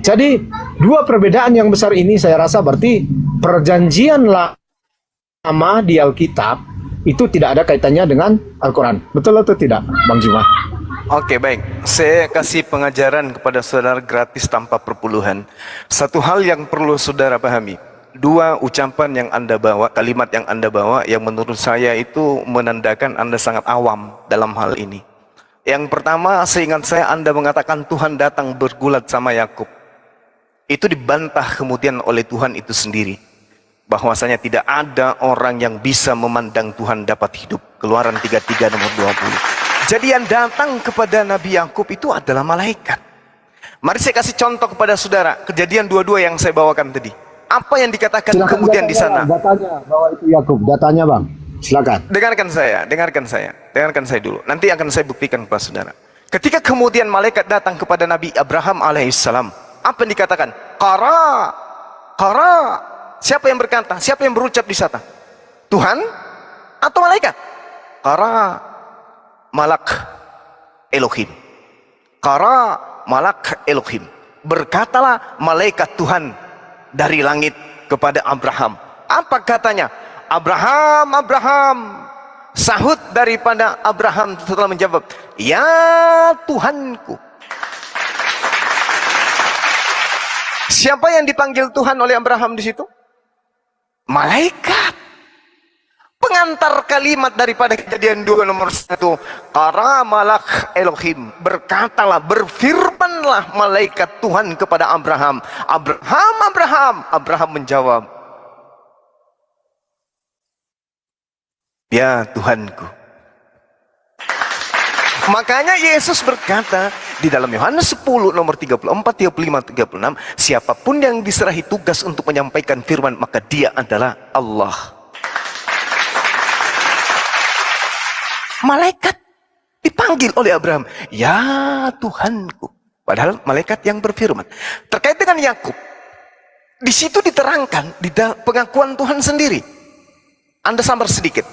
Jadi dua perbedaan yang besar ini saya rasa berarti perjanjian lama di Alkitab itu tidak ada kaitannya dengan Al-Quran. Betul atau tidak, Bang Juma? Oke, baik. Saya kasih pengajaran kepada saudara gratis tanpa perpuluhan. Satu hal yang perlu saudara pahami. Dua ucapan yang Anda bawa, kalimat yang Anda bawa, yang menurut saya itu menandakan Anda sangat awam dalam hal ini. Yang pertama, seingat saya Anda mengatakan Tuhan datang bergulat sama Yakub. Itu dibantah kemudian oleh Tuhan itu sendiri. Bahwasanya tidak ada orang yang bisa memandang Tuhan dapat hidup. Keluaran 33 nomor 20. Jadi yang datang kepada Nabi Yakub itu adalah malaikat. Mari saya kasih contoh kepada saudara. Kejadian 22 yang saya bawakan tadi. Apa yang dikatakan Silakan kemudian di sana? Datanya bahwa itu Yakub. Datanya, Bang. Silakan. Dengarkan saya dulu. Nanti akan saya buktikan kepada saudara. Ketika kemudian malaikat datang kepada Nabi Abraham alaihissalam, apa yang dikatakan? Kara. Siapa yang berkata? Siapa yang berucap di sana? Tuhan atau malaikat? Kara, malak Elohim. Kara, malak Elohim. Berkatalah malaikat Tuhan dari langit kepada Abraham. Apa katanya? Abraham. Sahut daripada Abraham setelah menjawab, ya Tuhanku. Siapa yang dipanggil Tuhan oleh Abraham di situ? Malaikat. Pengantar kalimat daripada Kejadian 2 nomor 1. Kara malak Elohim. Berkatalah, berfirmanlah malaikat Tuhan kepada Abraham. Abraham menjawab, ya Tuhanku. Makanya Yesus berkata di dalam Yohanes 10 nomor 34, 35, 36, siapapun yang diserahi tugas untuk menyampaikan firman, maka dia adalah Allah. Malaikat dipanggil oleh Abraham, ya Tuhanku. Padahal malaikat yang berfirman. Terkait dengan Yakub, di situ diterangkan di pengakuan Tuhan sendiri. Anda sabar sedikit.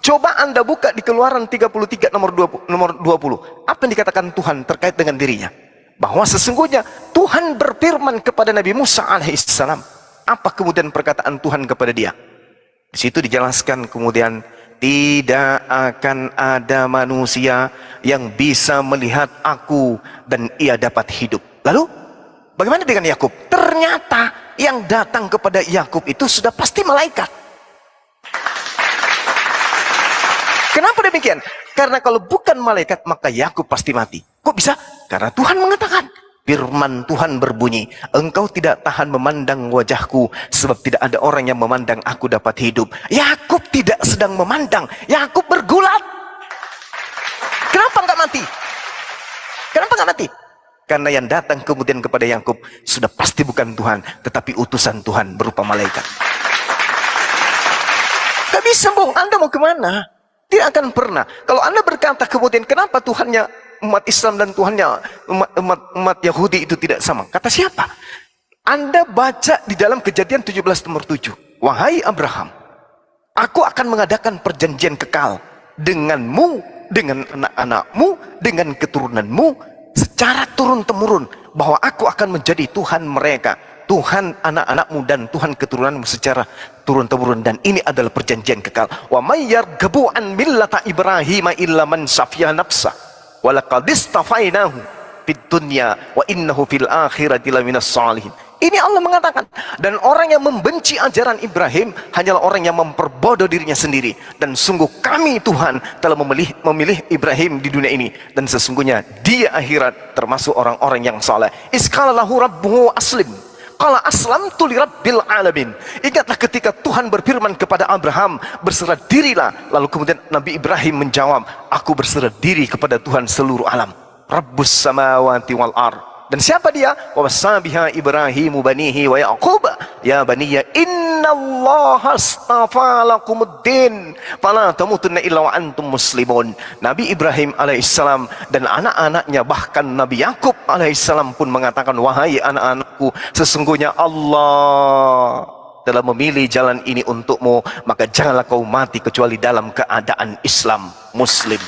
Coba Anda buka di Keluaran 33 nomor 20. Apa yang dikatakan Tuhan terkait dengan dirinya? Bahwa sesungguhnya Tuhan berfirman kepada Nabi Musa alaihissalam. Apa kemudian perkataan Tuhan kepada dia? Di situ dijelaskan kemudian, tidak akan ada manusia yang bisa melihat aku dan ia dapat hidup. Lalu bagaimana dengan Yakub? Ternyata yang datang kepada Yakub itu sudah pasti malaikat. Kenapa demikian? Karena kalau bukan malaikat maka Yakub pasti mati. Kok bisa? Karena Tuhan mengatakan, firman Tuhan berbunyi, engkau tidak tahan memandang wajahku, sebab tidak ada orang yang memandang aku dapat hidup. Yakub tidak sedang memandang, Yakub bergulat. Kenapa enggak mati? Kenapa enggak mati? Karena yang datang kemudian kepada Yakub sudah pasti bukan Tuhan, tetapi utusan Tuhan berupa malaikat. Gak bisa, Bung, Anda mau kemana? Tidak akan pernah. Kalau Anda berkata kemudian, kenapa Tuhannya umat Islam dan Tuhannya umat Yahudi itu tidak sama? Kata siapa? Anda baca di dalam Kejadian 17 nomor 7. Wahai Abraham, aku akan mengadakan perjanjian kekal denganmu, dengan anak-anakmu, dengan keturunanmu, secara turun-temurun, bahwa aku akan menjadi Tuhan mereka, Tuhan anak-anakmu dan Tuhan keturunanmu secara turun-temurun, dan ini adalah perjanjian kekal. Wa may yarghabu an millata Ibrahim illa man safiya nafsa wa laqad istafainahu fid dunya wa innahu fil akhirati laminas salihin. Ini Allah mengatakan, dan orang yang membenci ajaran Ibrahim hanyalah orang yang memperbodoh dirinya sendiri, dan sungguh kami Tuhan telah memilih Ibrahim di dunia ini, dan sesungguhnya dia akhirat termasuk orang-orang yang saleh. Iskala lahu rabbuhu aslim, qala aslamtu lirabbil alamin. Ingatlah ketika Tuhan berfirman kepada Abraham, berserah dirilah. Lalu kemudian Nabi Ibrahim menjawab, aku berserah diri kepada Tuhan seluruh alam, Rabbus samawati wal ard. Dan siapa dia? Wa wasabiha Ibrahimu banihi wa Yaqub ya baniya innallaha astafa lakumuddin fala tamutunna illa wa antum muslimun. Nabi Ibrahim alaihissalam dan anak-anaknya, bahkan Nabi Yakub alaihissalam pun mengatakan, wahai anak-anakku, sesungguhnya Allah telah memilih jalan ini untukmu, maka janganlah kau mati kecuali dalam keadaan Islam, Muslim.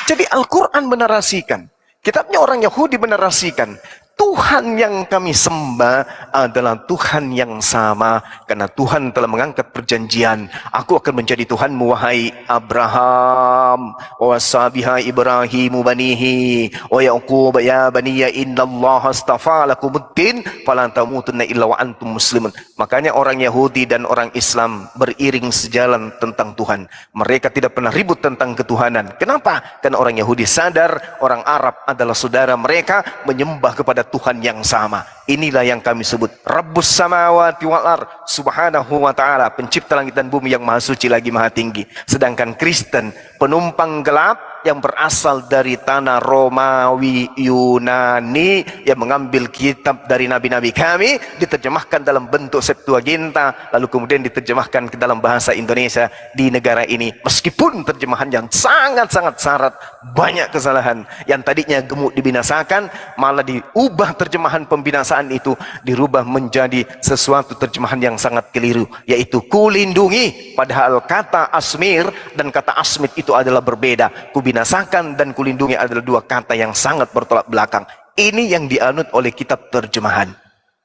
Jadi Al-Quran menarasikan, kitabnya orang Yahudi menarasikan, Tuhan yang kami sembah adalah Tuhan yang sama, karena Tuhan telah mengangkat perjanjian, aku akan menjadi Tuhanmu wahai Abraham, wa wasabiha Ibrahimu banihi wa Yaqub ya baniya innallaha astafa lakumuddin fala tamutunna illa wa antum muslimun. Makanya orang Yahudi dan orang Islam beriring sejalan tentang Tuhan. Mereka tidak pernah ribut tentang ketuhanan. Kenapa? Karena orang Yahudi sadar orang Arab adalah saudara mereka, menyembah kepada Tuhan yang sama. Inilah yang kami sebut Rabbus samawati wal ard, subhanahu wa ta'ala, pencipta langit dan bumi yang maha suci lagi maha tinggi. Sedangkan Kristen, penumpang gelap yang berasal dari tanah Romawi Yunani, yang mengambil kitab dari nabi-nabi kami, diterjemahkan dalam bentuk Septuaginta, lalu kemudian diterjemahkan ke dalam bahasa Indonesia di negara ini. Meskipun terjemahan yang sangat-sangat syarat, banyak kesalahan. Yang tadinya gemuk dibinasakan, malah diubah terjemahan pembinasaan itu, dirubah menjadi sesuatu terjemahan yang sangat keliru, yaitu kulindungi. Padahal kata asmir dan kata asmit itu adalah berbeda. Kubinasakan dan kulindungi adalah dua kata yang sangat bertolak belakang. Ini yang dianut oleh kitab terjemahan.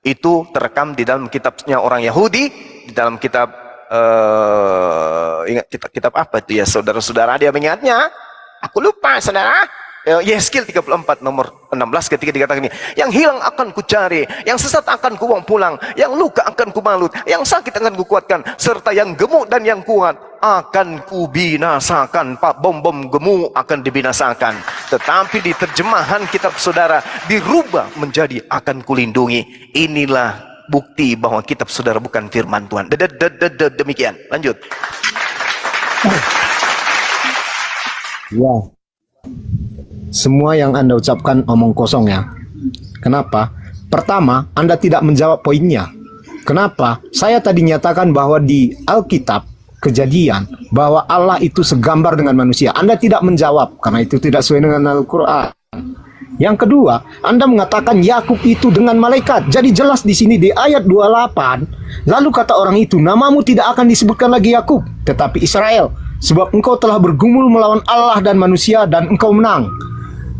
Itu terekam di dalam kitabnya orang Yahudi, di dalam kitab ingat kitab apa itu ya saudara-saudara, dia mengingatnya? Aku lupa saudara. Yeskel 34 nomor 16 ketika dikatakan ini, yang hilang akan kucari, yang sesat akan kubuang pulang, yang luka akan kubalut, yang sakit akan kukuatkan, serta yang gemuk dan yang kuat akan kubinasakan. Pak, bom-bom gemuk akan dibinasakan. Tetapi di terjemahan kitab saudara dirubah menjadi akan kulindungi. Inilah bukti bahwa kitab saudara bukan firman Tuhan. Demikian. Lanjut. Ya. Semua yang Anda ucapkan omong kosong ya. Kenapa? Pertama, Anda tidak menjawab poinnya. Kenapa? Saya tadi nyatakan bahwa di Alkitab Kejadian bahwa Allah itu segambar dengan manusia. Anda tidak menjawab karena itu tidak sesuai dengan Al-Quran. Yang kedua, Anda mengatakan Yakub itu dengan malaikat. Jadi jelas di sini di ayat 28, lalu kata orang itu, namamu tidak akan disebutkan lagi Yakub, tetapi Israel, sebab engkau telah bergumul melawan Allah dan manusia dan engkau menang.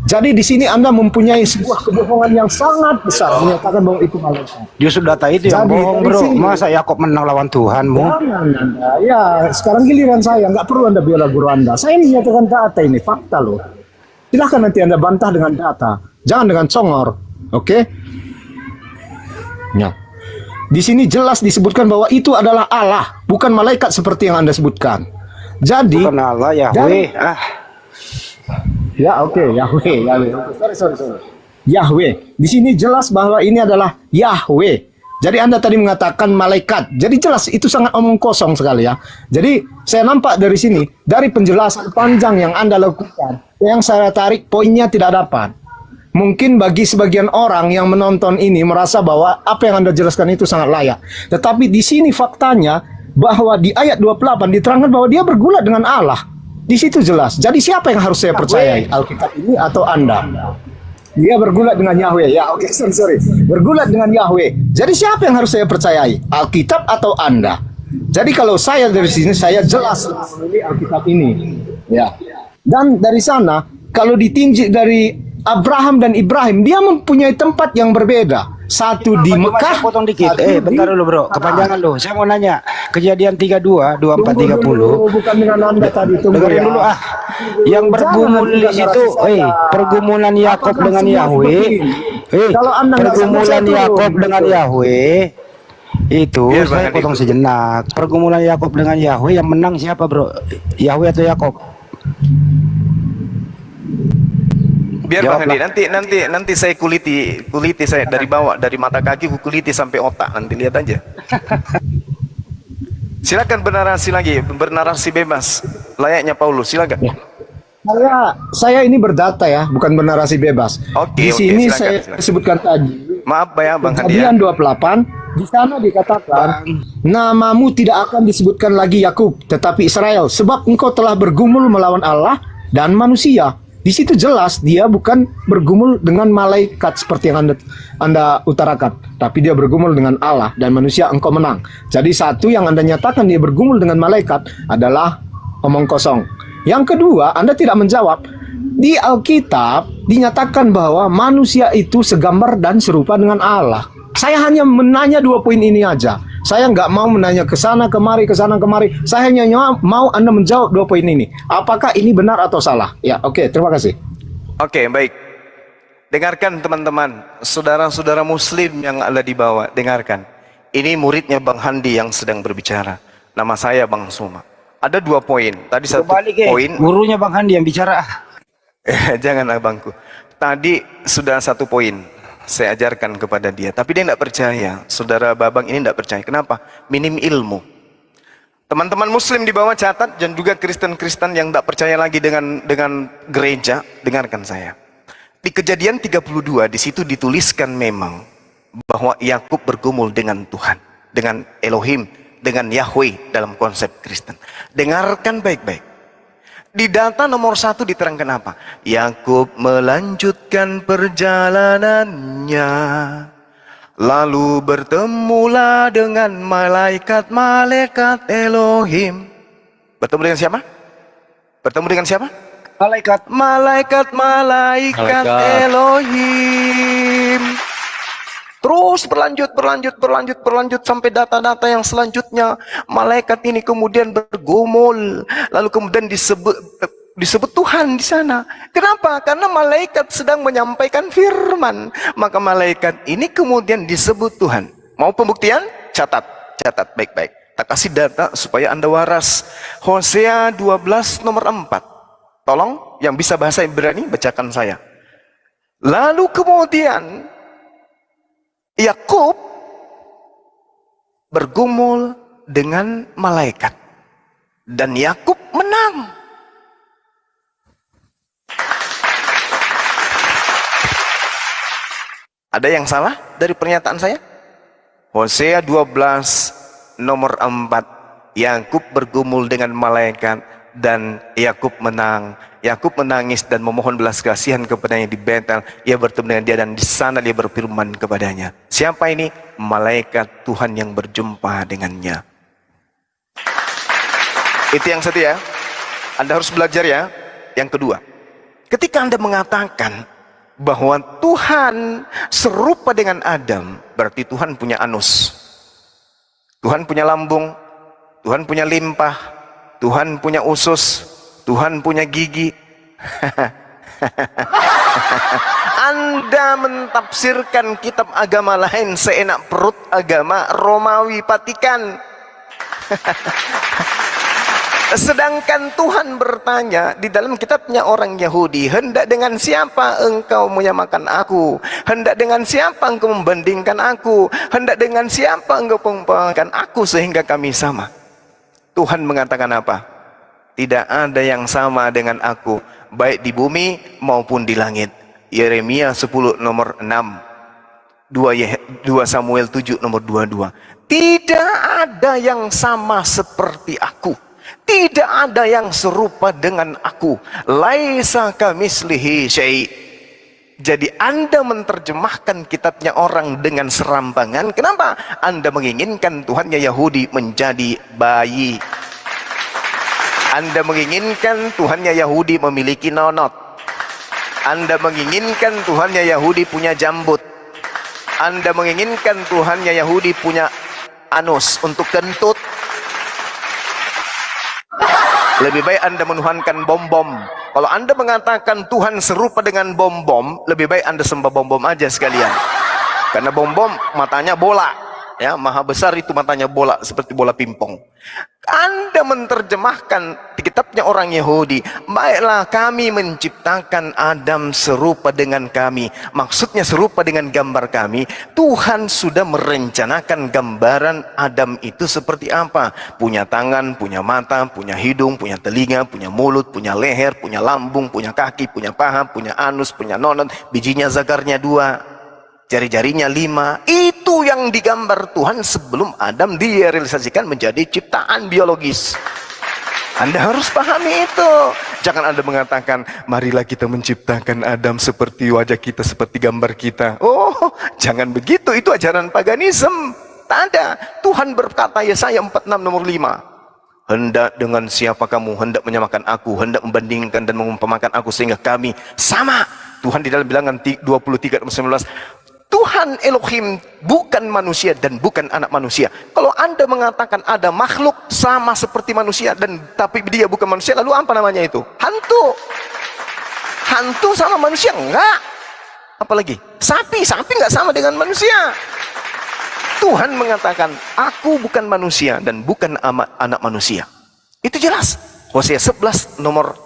Jadi di sini Anda mempunyai sebuah kebohongan yang sangat besar, menyatakan bahwa itu malaikat. Justru data itu yang bohong bro. Masa Yakub menang lawan Tuhanmu? Jangan Anda. Ya, sekarang giliran saya. Nggak perlu Anda bela guru Anda. Saya menyatakan data ini, fakta loh. Silahkan nanti Anda bantah dengan data. Jangan dengan congor. Oke? Ya. Di sini jelas disebutkan bahwa itu adalah Allah, bukan malaikat seperti yang Anda sebutkan. Jadi Bukan Allah, Yahweh. Ya oke, Yahweh. Sorry. Yahweh. Di sini jelas bahwa ini adalah Yahweh. Jadi Anda tadi mengatakan malaikat. Jadi jelas itu sangat omong kosong sekali ya. Jadi saya nampak dari sini, dari penjelasan panjang yang Anda lakukan, yang saya tarik poinnya tidak dapat. Mungkin bagi sebagian orang yang menonton ini merasa bahwa apa yang Anda jelaskan itu sangat layak. Tetapi di sini faktanya bahwa di ayat 28 diterangkan bahwa dia bergulat dengan Allah. Di situ jelas. Jadi siapa yang harus saya percayai? Alkitab ini atau Anda? Dia bergulat dengan Yahweh. Ya, oke, sorry. Bergulat dengan Yahweh. Jadi siapa yang harus saya percayai? Alkitab atau Anda? Jadi kalau saya dari sini saya jelas memilih Alkitab ini. Ya. Dan dari sana kalau ditinjau dari Abraham dan Ibrahim, dia mempunyai tempat yang berbeda. Satu di Mekah. Saya potong dikit. Bentar dulu bro, kepanjangan loh. Saya mau nanya. Kejadian 32, 24, 30. Bukan dengan Anda tadi. Dengerin dulu ah. Yang bergumul di situ, pergumulan Yakub dengan Yahweh. Pergumulan Yakub dengan Yahweh. Itu saya potong sejenak. Pergumulan Yakub dengan Yahweh yang menang siapa bro? Yahweh atau Yakub? Biar Bang Jawablah. Handi, nanti saya kuliti saya dari bawah, dari mata kaki kuliti sampai otak, nanti lihat aja. Silakan bernarasi bebas, layaknya Paulus, silakan. Ya. Saya ini berdata ya, bukan bernarasi bebas. Oke, Di sini silakan, saya silakan. sebutkan tadi. Maaf ya Bang Handi ya. Kejadian 28, di sana dikatakan, namamu tidak akan disebutkan lagi Yakub, tetapi Israel, sebab engkau telah bergumul melawan Allah dan manusia. Di situ jelas dia bukan bergumul dengan malaikat seperti yang Anda utarakan, tapi dia bergumul dengan Allah dan manusia, engkau menang. Jadi satu yang Anda nyatakan dia bergumul dengan malaikat adalah omong kosong. Yang kedua, Anda tidak menjawab. Di Alkitab dinyatakan bahwa manusia itu segambar dan serupa dengan Allah. Saya hanya menanya 2 poin ini aja. Saya nggak mau menanya ke sana kemari. Saya hanya mau Anda menjawab 2 poin ini. Apakah ini benar atau salah? Ya, oke, terima kasih. Oke, baik. Dengarkan teman-teman, saudara-saudara muslim yang ada di bawah, dengarkan. Ini muridnya Bang Handi yang sedang berbicara. Nama saya Bang Suma. Ada 2 poin. Tadi satu Balik poin. gurunya Bang Handi yang bicara. Jangan abangku. Tadi sudah 1 poin saya ajarkan kepada dia, tapi dia tidak percaya. Saudara Babang ini tidak percaya. Kenapa? Minim ilmu. Teman-teman muslim di bawah catat, dan juga Kristen-Kristen yang tidak percaya lagi dengan gereja, dengarkan saya. Di Kejadian 32, di situ dituliskan memang bahwa Yakub bergumul dengan Tuhan, dengan Elohim, dengan Yahweh dalam konsep Kristen. Dengarkan baik-baik. Di data nomor 1 diterangkan apa? Yakub melanjutkan perjalanannya, lalu bertemulah dengan malaikat-malaikat Elohim. Bertemu dengan siapa? Bertemu dengan siapa? Malaikat. Malaikat Elohim. Terus berlanjut sampai data-data yang selanjutnya. Malaikat ini kemudian bergumul, lalu kemudian disebut Tuhan di sana. Kenapa? Karena malaikat sedang menyampaikan firman. Maka malaikat ini kemudian disebut Tuhan. Mau pembuktian? Catat baik-baik. Tak kasih data supaya Anda waras. Hosea 12 nomor 4. Tolong yang bisa bahasa Ibrani bacakan saya. Lalu kemudian Yakub bergumul dengan malaikat dan Yakub menang. Ada yang salah dari pernyataan saya? Hosea 12 nomor 4, Yakub bergumul dengan malaikat dan Yakub menang. Yakub menangis dan memohon belas kasihan kepadanya di Betel. Ia bertemu dengan dia dan di sana dia berfirman kepadanya. Siapa ini? Malaikat Tuhan yang berjumpa dengannya. Itu yang satu ya. Anda harus belajar ya. Yang kedua, ketika Anda mengatakan bahwa Tuhan serupa dengan Adam, berarti Tuhan punya anus, Tuhan punya lambung, Tuhan punya limpah, Tuhan punya usus, Tuhan punya gigi. Anda mentafsirkan kitab agama lain seenak perut agama Romawi Vatikan. Sedangkan Tuhan bertanya di dalam kitabnya orang Yahudi, hendak dengan siapa engkau menyamakan aku? Hendak dengan siapa engkau membandingkan aku? Hendak dengan siapa engkau mengumpamakan aku sehingga kami sama? Tuhan mengatakan apa? Tidak ada yang sama dengan aku, baik di bumi maupun di langit. Yeremia 10 nomor 6, 2 Samuel 7 nomor 22. Tidak ada yang sama seperti aku, tidak ada yang serupa dengan aku. Laisa kamislihi syai'. Jadi Anda menerjemahkan kitabnya orang dengan serampangan. Kenapa? Anda menginginkan Tuhannya Yahudi menjadi bayi. Anda menginginkan Tuhannya Yahudi memiliki nonot. Anda menginginkan Tuhannya Yahudi punya jambut. Anda menginginkan Tuhannya Yahudi punya anus untuk kentut. Lebih baik Anda menuhankan bom-bom. Kalau Anda mengatakan Tuhan serupa dengan bom-bom, lebih baik Anda sembah bom-bom aja sekalian. Karena bom-bom matanya bola. ya, maha besar itu matanya bola seperti bola pingpong. Anda menerjemahkan di kitabnya orang Yahudi, baiklah kami menciptakan Adam serupa dengan kami. Maksudnya serupa dengan gambar kami. Tuhan sudah merencanakan gambaran Adam itu seperti apa. Punya tangan, punya mata, punya hidung, punya telinga, punya mulut, punya leher, punya lambung, punya kaki, punya paha, punya anus, punya nonon, bijinya zakarnya 2, jari-jarinya 5. Itu yang digambar Tuhan sebelum Adam direalisasikan menjadi ciptaan biologis. Anda harus pahami itu. Jangan Anda mengatakan, marilah kita menciptakan Adam seperti wajah kita, seperti gambar kita. Oh, jangan begitu. Itu ajaran paganisme. Tak ada. Tuhan berkata, Yesaya 46 nomor 5. Hendak dengan siapa kamu, hendak menyamakan aku, hendak membandingkan dan mengumpamakan aku sehingga kami sama. Tuhan di dalam bilangan 23 nomor 19. Tuhan Elohim bukan manusia dan bukan anak manusia. Kalau Anda mengatakan ada makhluk sama seperti manusia dan tapi dia bukan manusia, lalu apa namanya itu? Hantu. Hantu sama manusia? Enggak. Apalagi sapi enggak sama dengan manusia. Tuhan mengatakan, aku bukan manusia dan bukan anak manusia. Itu jelas. Hosea 11 nomor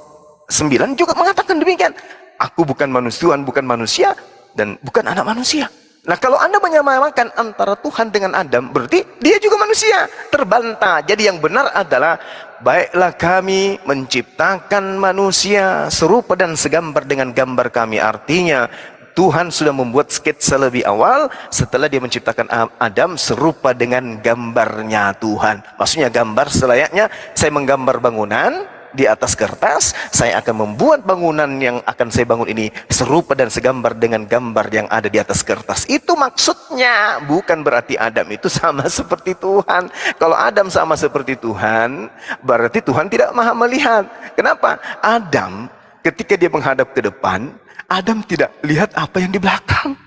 9 juga mengatakan demikian. Aku bukan manusia, Tuhan bukan manusia dan bukan anak manusia. Nah, kalau Anda menyamakan antara Tuhan dengan Adam, berarti dia juga manusia. Terbantah. Jadi yang benar adalah, baiklah kami menciptakan manusia serupa dan segambar dengan gambar kami. Artinya Tuhan sudah membuat sketsa lebih awal setelah dia menciptakan Adam serupa dengan gambarnya Tuhan. Maksudnya gambar selayaknya saya menggambar bangunan di atas kertas, saya akan membuat bangunan yang akan saya bangun ini serupa dan segambar dengan gambar yang ada di atas kertas. Itu maksudnya, bukan berarti Adam itu sama seperti Tuhan. Kalau Adam sama seperti Tuhan, berarti Tuhan tidak maha melihat. Kenapa? Adam ketika dia menghadap ke depan, Adam tidak lihat apa yang di belakang.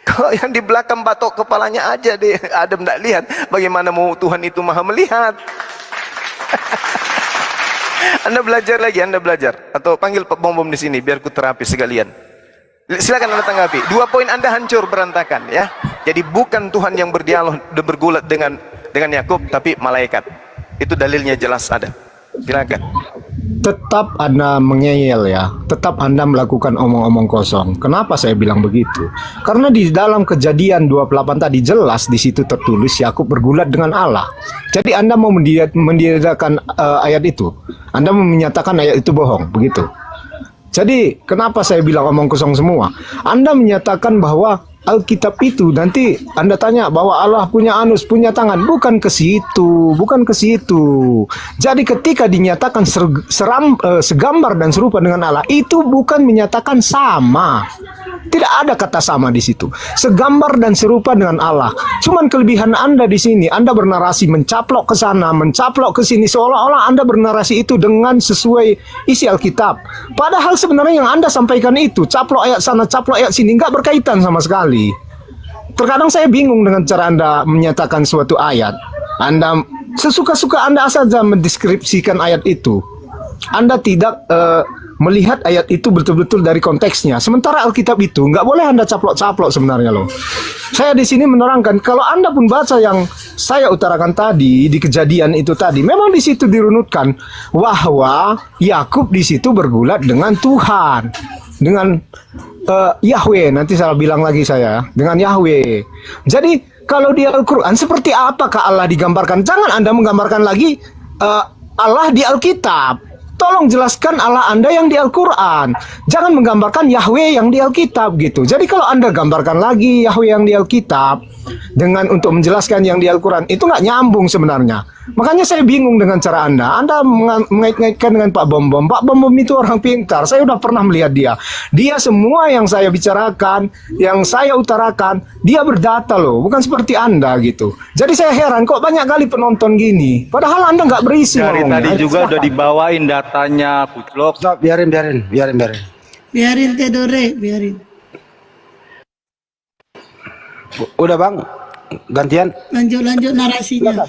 Kalau yang di belakang batok kepalanya aja deh, Adam tidak lihat. Bagaimana mau Tuhan itu maha melihat? Anda belajar lagi, Anda belajar. Atau panggil Pak Bom di sini biar ku terapi sekalian. Silakan Anda tanggapi. 2 poin Anda hancur berantakan ya. Jadi bukan Tuhan yang berdialog dan bergulat dengan Yakub, tapi malaikat. Itu dalilnya jelas ada. Silakan. Tetap Anda mengeyel ya, tetap Anda melakukan omong-omong kosong. Kenapa saya bilang begitu? Karena di dalam Kejadian 28 tadi jelas di situ tertulis Yakub bergulat dengan Allah. Jadi Anda mau mendiadakan ayat itu. Anda menyatakan ayat itu bohong, begitu. Jadi kenapa saya bilang omong kosong semua? Anda menyatakan bahwa Alkitab itu nanti Anda tanya bahwa Allah punya anus, punya tangan, bukan ke situ, bukan ke situ. Jadi ketika dinyatakan segambar dan serupa dengan Allah, itu bukan menyatakan sama. Tidak ada kata sama di situ. Segambar dan serupa dengan Allah. Cuman kelebihan Anda di sini, Anda bernarasi mencaplok ke sana, mencaplok ke sini, seolah-olah Anda bernarasi itu dengan sesuai isi Alkitab. Padahal sebenarnya yang Anda sampaikan itu caplok ayat sana, caplok ayat sini, nggak berkaitan sama sekali. Terkadang saya bingung dengan cara Anda menyatakan suatu ayat. Anda sesuka-suka Anda saja mendeskripsikan ayat itu. Anda tidak melihat ayat itu betul-betul dari konteksnya. Sementara Alkitab itu nggak boleh Anda caplok-caplok sebenarnya loh. Saya di sini menerangkan, kalau Anda pun baca yang saya utarakan tadi di Kejadian itu tadi, memang di situ dirunutkan bahwa Yakub di situ bergulat dengan Tuhan, dengan Yahweh. Nanti saya bilang lagi saya dengan Yahweh. Jadi kalau di Al-Quran seperti apakah Allah digambarkan? Jangan Anda menggambarkan lagi Allah di Alkitab. Tolong jelaskan Allah Anda yang di Al-Quran. Jangan menggambarkan Yahweh yang di Alkitab gitu. Jadi kalau Anda gambarkan lagi Yahweh yang di Alkitab dengan untuk menjelaskan yang di Al-Quran, itu nggak nyambung sebenarnya. Makanya saya bingung dengan cara Anda. Anda mengait-ngaitkan dengan Pak Bom Bom. Pak Bom Bom itu orang pintar. Saya udah pernah melihat dia. Dia semua yang saya bicarakan, yang saya utarakan, dia berdata loh. Bukan seperti Anda gitu. Jadi saya heran kok banyak kali penonton gini. Padahal Anda nggak berisi. Dari ngomongnya. tadi juga udah dibawain datanya, Kuclok. Stop, biarin. Biarin Tedore, biarin. Udah bang, gantian. Lanjut narasinya.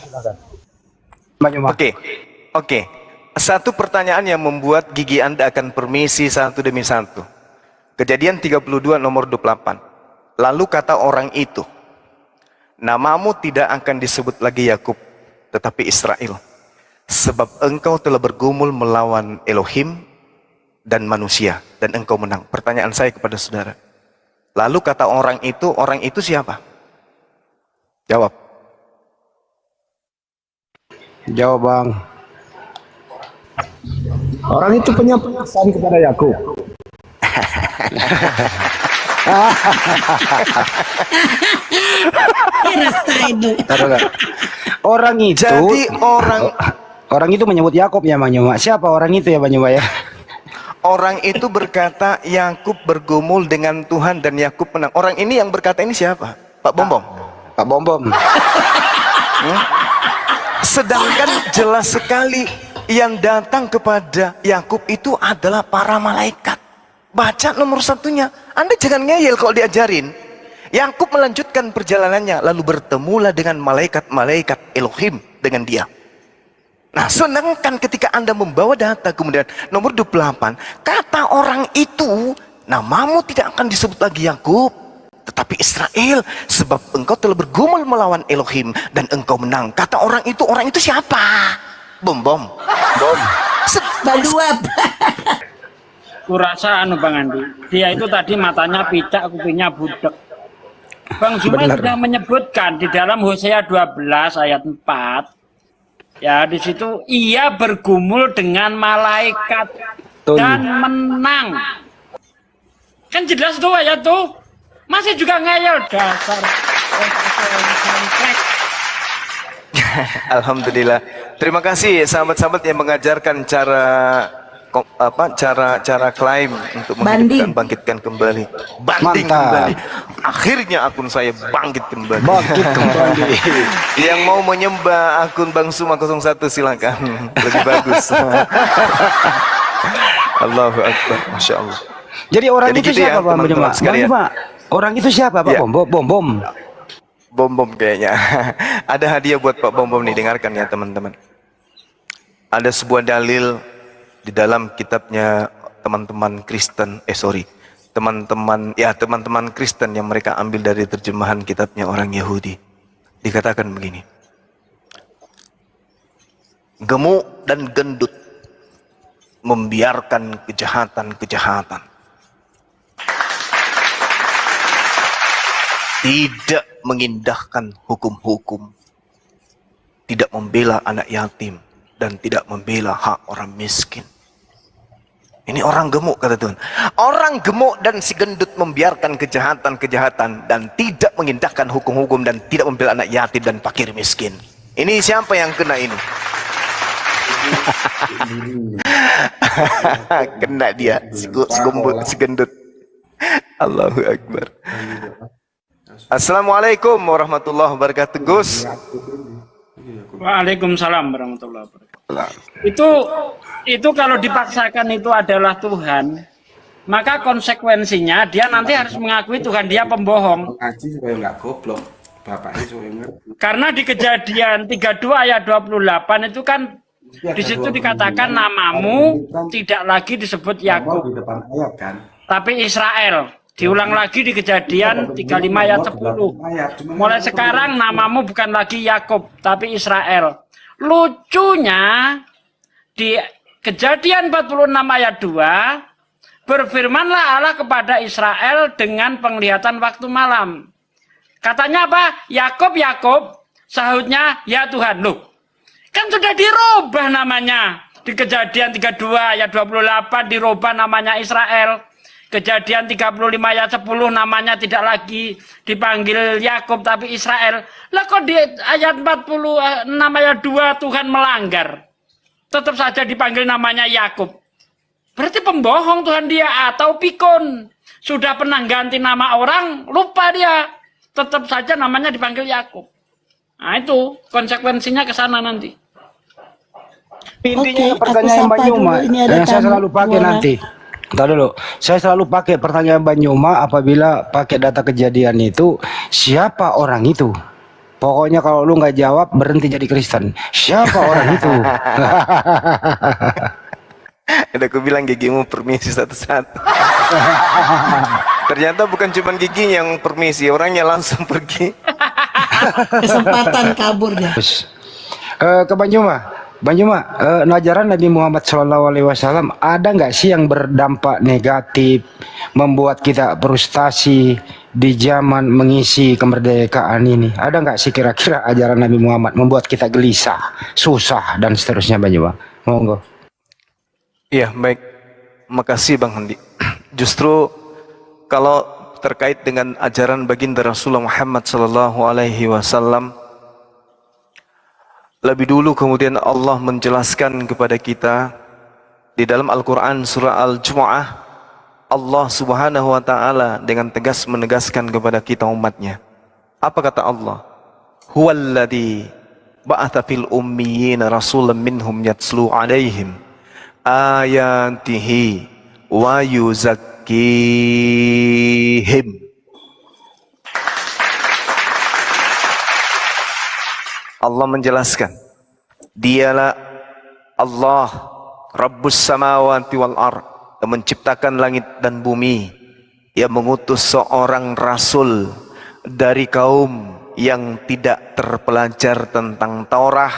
Oke. Satu pertanyaan yang membuat gigi Anda akan permisi satu demi satu. Kejadian 32 nomor 28. Lalu kata orang itu, namamu tidak akan disebut lagi Yakub, tetapi Israel. Sebab engkau telah bergumul melawan Elohim dan manusia, dan engkau menang. Pertanyaan saya kepada saudara, lalu kata orang itu siapa? Jawab. Jawab bang. Orang itu penyampesan kepada Yakub. Rasa itu. Orang itu. Jadi orang itu menyebut Yakub ya Bang Nyuma. Siapa orang itu ya Bang Nyuma ya? orang itu berkata Yakub bergumul dengan Tuhan dan Yakub menang. Orang ini yang berkata ini siapa? Pak Bombom. Pak Bombom. Sedangkan jelas sekali yang datang kepada Yakub itu adalah para malaikat. Baca nomor satunya. Anda jangan ngeyel kalau diajarin. Yakub melanjutkan perjalanannya, lalu bertemulah dengan malaikat-malaikat Elohim dengan dia. Nah, sedangkan ketika Anda membawa data kemudian nomor 28, kata orang itu, namamu tidak akan disebut lagi Yakub, tetapi Israel, sebab engkau telah bergumul melawan Elohim dan engkau menang. Kata orang itu siapa? Bom. Baluap. Kurasa Bang Andi, dia itu tadi matanya picak, kupingnya budak. Bang Zuma sudah menyebutkan di dalam Hosea 12 ayat 4, ya di situ ia bergumul dengan malaikat dan menang. Kan jelas tuh ayat tuh, masih juga ngeyel dasar. Alhamdulillah. Terima kasih sahabat-sahabat yang mengajarkan cara klaim untuk bangkitkan kembali. Banding kembali. Akhirnya akun saya bangkit kembali. Yang mau menyembah akun Bang Suma 01 silakan. Lebih bagus. Allahu Akbar. Masya Allah. Jadi orang itu siapa Pak teman-teman sekalian? Orang itu siapa Pak? Ya. Bom. Kayaknya. Ada hadiah buat Pak Bom nih, dengarkan ya teman-teman. Ada sebuah dalil di dalam kitabnya teman-teman Kristen yang mereka ambil dari terjemahan kitabnya orang Yahudi. Dikatakan begini, gemuk dan gendut membiarkan kejahatan, tidak mengindahkan hukum-hukum, tidak membela anak yatim, dan tidak membela hak orang miskin. Ini orang gemuk, kata Tuhan. Orang gemuk dan si gendut membiarkan kejahatan dan tidak mengindahkan hukum-hukum dan tidak membela anak yatim dan fakir miskin. Ini siapa yang kena ini? Kena dia, si gendut. Allahu Akbar. Assalamualaikum warahmatullahi wabarakatuh, Gus. Waalaikumsalam warahmatullahi wabarakatuh. Itu kalau dipaksakan itu adalah Tuhan, maka konsekuensinya dia nanti harus mengakui Tuhan dia pembohong. Karena di Kejadian 32 ayat 28 itu kan di situ dikatakan namamu tidak lagi disebut Yakub, tapi Israel. Diulang lagi di Kejadian 35 ayat 10. Mulai sekarang namamu bukan lagi Yakub, tapi Israel. Lucunya di Kejadian 46 ayat 2, berfirmanlah Allah kepada Israel dengan penglihatan waktu malam. Katanya apa? Yakub, sahutnya ya Tuhan. Loh, kan sudah dirubah namanya. Di Kejadian 32 ayat 28 dirubah namanya Israel. Kejadian 35 ayat 10 namanya tidak lagi dipanggil Yakub tapi Israel. Lah kok di ayat 46 ayat 2 Tuhan melanggar. Tetap saja dipanggil namanya Yakub. Berarti pembohong Tuhan dia atau pikun. Sudah pernah ganti nama orang, lupa dia. Tetap saja namanya dipanggil Yakub. Nah itu konsekuensinya ke sana nanti. Intinya pertanyaan Mbak Nyuma yang saya selalu pakai nanti. Entar dulu, saya selalu pakai pertanyaan Mbak Nyuma apabila pakai data kejadian itu, siapa orang itu? Pokoknya kalau lu nggak jawab, berhenti jadi Kristen. Siapa orang itu? Udah aku bilang gigimu permisi satu-satu. Ternyata bukan cuma gigi yang permisi, orangnya langsung pergi. kesempatan kabur dia. Ke Banjuma, ajaran Nabi Muhammad SAW ada nggak sih yang berdampak negatif, membuat kita frustasi di zaman mengisi kemerdekaan ini? Ada nggak sih kira-kira ajaran Nabi Muhammad membuat kita gelisah, susah dan seterusnya, Banjuma? Monggo. Iya, baik. Makasih Bang Handi. Justru kalau terkait dengan ajaran baginda Rasulullah Muhammad SAW, lebih dulu kemudian Allah menjelaskan kepada kita di dalam Al-Quran surah Al-Jumu'ah, Allah Subhanahu wa Ta'ala dengan tegas menegaskan kepada kita umatnya. Apa kata Allah? Huwallazi ba'atha fil ummiyina rasulan minhum yatslu alaihim ayatihi wa yuzakkihim. Allah menjelaskan, dialah Allah Rabbus samawati wal ard, yang menciptakan langit dan bumi, yang mengutus seorang rasul dari kaum yang tidak terpelajar tentang Taurah,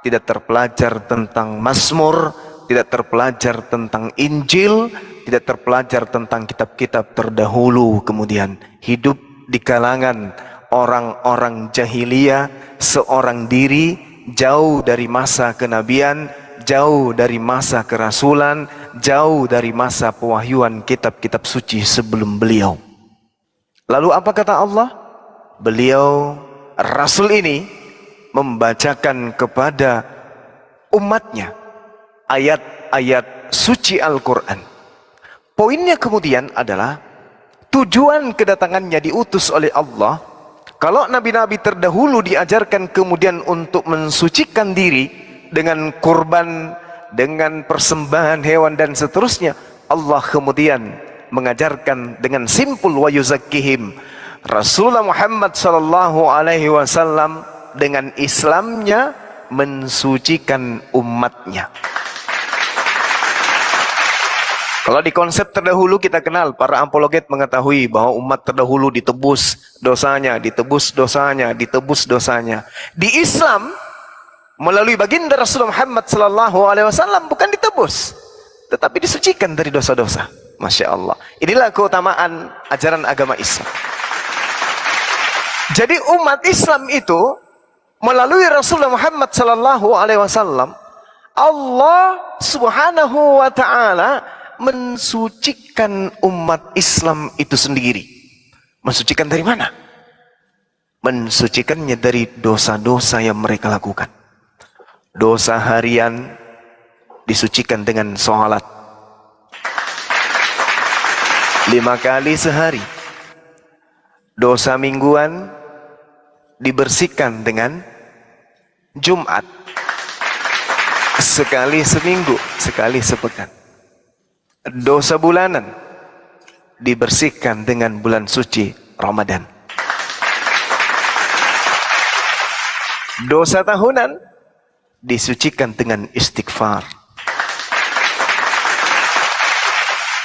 tidak terpelajar tentang Mazmur, tidak terpelajar tentang Injil, tidak terpelajar tentang kitab-kitab terdahulu, kemudian hidup di kalangan orang-orang jahiliyah, seorang diri, jauh dari masa kenabian, jauh dari masa kerasulan, jauh dari masa pewahyuan kitab-kitab suci sebelum beliau. Lalu apa kata Allah? Beliau, Rasul ini, membacakan kepada umatnya ayat-ayat suci Al-Quran. Poinnya kemudian adalah tujuan kedatangannya diutus oleh Allah. Kalau nabi-nabi terdahulu diajarkan kemudian untuk mensucikan diri dengan kurban, dengan persembahan hewan dan seterusnya, Allah kemudian mengajarkan dengan simpul wa yuzakkihim. Rasulullah Muhammad sallallahu alaihi wasallam dengan Islamnya mensucikan umatnya. Kalau di konsep terdahulu kita kenal, para apologet mengetahui bahwa umat terdahulu ditebus dosanya, ditebus dosanya, ditebus dosanya. Di Islam, melalui baginda Rasulullah Muhammad SAW bukan ditebus, tetapi disucikan dari dosa-dosa. Masya Allah. Inilah keutamaan ajaran agama Islam. Jadi umat Islam itu melalui Rasulullah Muhammad SAW, Allah Subhanahu wa Ta'ala mensucikan umat Islam itu sendiri. Mensucikan dari mana? Mensucikannya dari dosa-dosa yang mereka lakukan. Dosa harian disucikan dengan sholat 5 kali sehari. Dosa mingguan dibersihkan dengan Jumat sekali seminggu, sekali sepekan. Dosa bulanan dibersihkan dengan bulan suci Ramadan. Dosa tahunan disucikan dengan istighfar.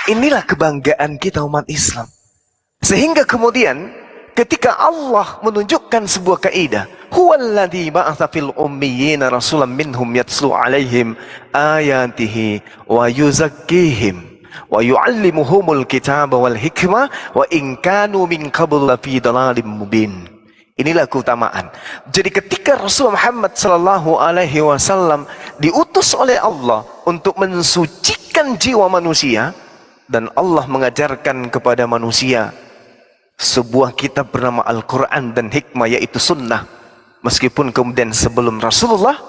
Inilah kebanggaan kita umat Islam. Sehingga kemudian ketika Allah menunjukkan sebuah kaidah, huwallazi ba'atsa fil ummiyina rasulan minhum yatslu alaihim ayatihi wa yuzakkihim wa yu'allimuhumul kitaba wal hikmah wa in kanu min qablu lafi dhalalim mubin. Inilah keutamaan. Jadi ketika Rasulullah Muhammad sallallahu alaihi wasallam diutus oleh Allah untuk mensucikan jiwa manusia, dan Allah mengajarkan kepada manusia sebuah kitab bernama Al-Quran dan hikmah, yaitu sunnah. Meskipun kemudian sebelum Rasulullah,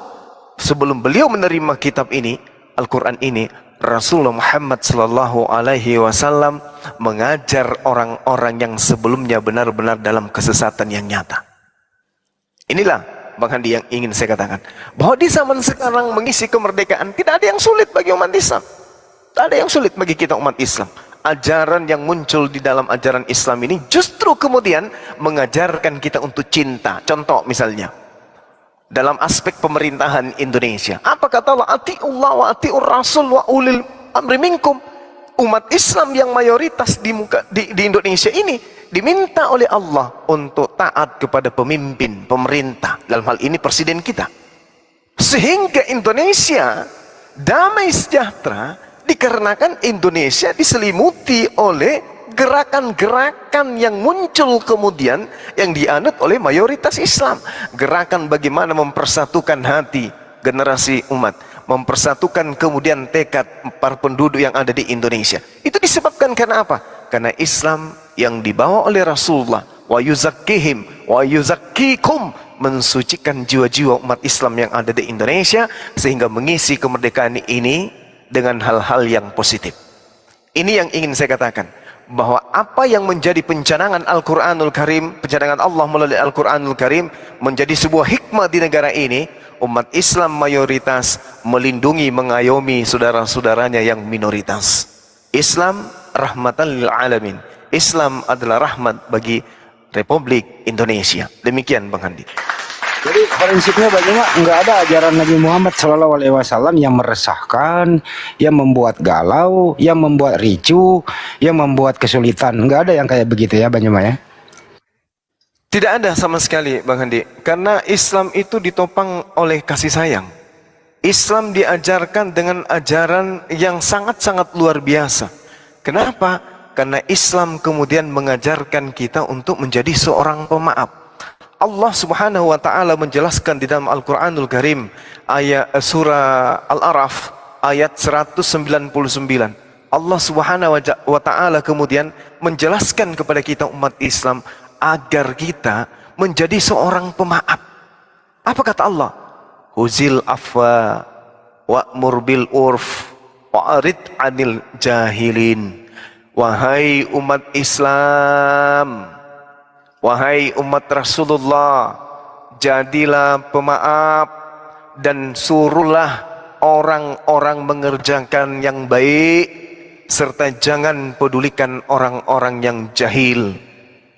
sebelum beliau menerima kitab ini, Al-Quran ini, Rasulullah Muhammad sallallahu alaihi wasallam mengajar orang-orang yang sebelumnya benar-benar dalam kesesatan yang nyata. Inilah Bang Handi yang ingin saya katakan, bahwa di zaman sekarang mengisi kemerdekaan tidak ada yang sulit bagi umat Islam. Tidak ada yang sulit bagi kita umat Islam. Ajaran yang muncul di dalam ajaran Islam ini justru kemudian mengajarkan kita untuk cinta. Contoh misalnya dalam aspek pemerintahan Indonesia, apa kata Allah? Atiullah wa atiur rasul wa ulil amri minkum. umat Islam yang mayoritas di Indonesia ini diminta oleh Allah untuk taat kepada pemimpin pemerintah, dalam hal ini presiden kita, sehingga Indonesia damai sejahtera dikarenakan Indonesia diselimuti oleh gerakan-gerakan yang muncul kemudian yang dianut oleh mayoritas Islam. Gerakan bagaimana mempersatukan hati generasi umat, mempersatukan kemudian tekad para penduduk yang ada di Indonesia. Itu disebabkan karena apa? Karena Islam yang dibawa oleh Rasulullah, wa yuzakkihim wa yuzakkikum, mensucikan jiwa-jiwa umat Islam yang ada di Indonesia, sehingga mengisi kemerdekaan ini dengan hal-hal yang positif. Ini yang ingin saya katakan, bahwa apa yang menjadi pencanangan Al-Quranul Karim, pencanangan Allah melalui Al-Quranul Karim, menjadi sebuah hikmah di negara ini. Umat Islam mayoritas melindungi, mengayomi saudara-saudaranya yang minoritas. Islam rahmatan lil alamin. Islam adalah rahmat bagi Republik Indonesia. Demikian Bang Handi. Jadi prinsipnya bagaimana? Nggak ada ajaran Nabi Muhammad SAW yang meresahkan, yang membuat galau, yang membuat ricu, yang membuat kesulitan. Nggak ada yang kayak begitu ya Banyuma ya? Tidak ada sama sekali Bang Handi. Karena Islam itu ditopang oleh kasih sayang. Islam diajarkan dengan ajaran yang sangat-sangat luar biasa. Kenapa? Karena Islam kemudian mengajarkan kita untuk menjadi seorang pemaaf. Allah Subhanahu wa taala menjelaskan di dalam Al-Qur'anul Karim ayat surah Al-A'raf ayat 199. Allah Subhanahu wa taala kemudian menjelaskan kepada kita umat Islam agar kita menjadi seorang pemaaf. Apa kata Allah? Huzil afwa wa'mur bil urf wa'rid 'anil jahilin. Wahai umat Islam, wahai umat Rasulullah, jadilah pemaaf dan suruhlah orang-orang mengerjakan yang baik, serta jangan pedulikan orang-orang yang jahil.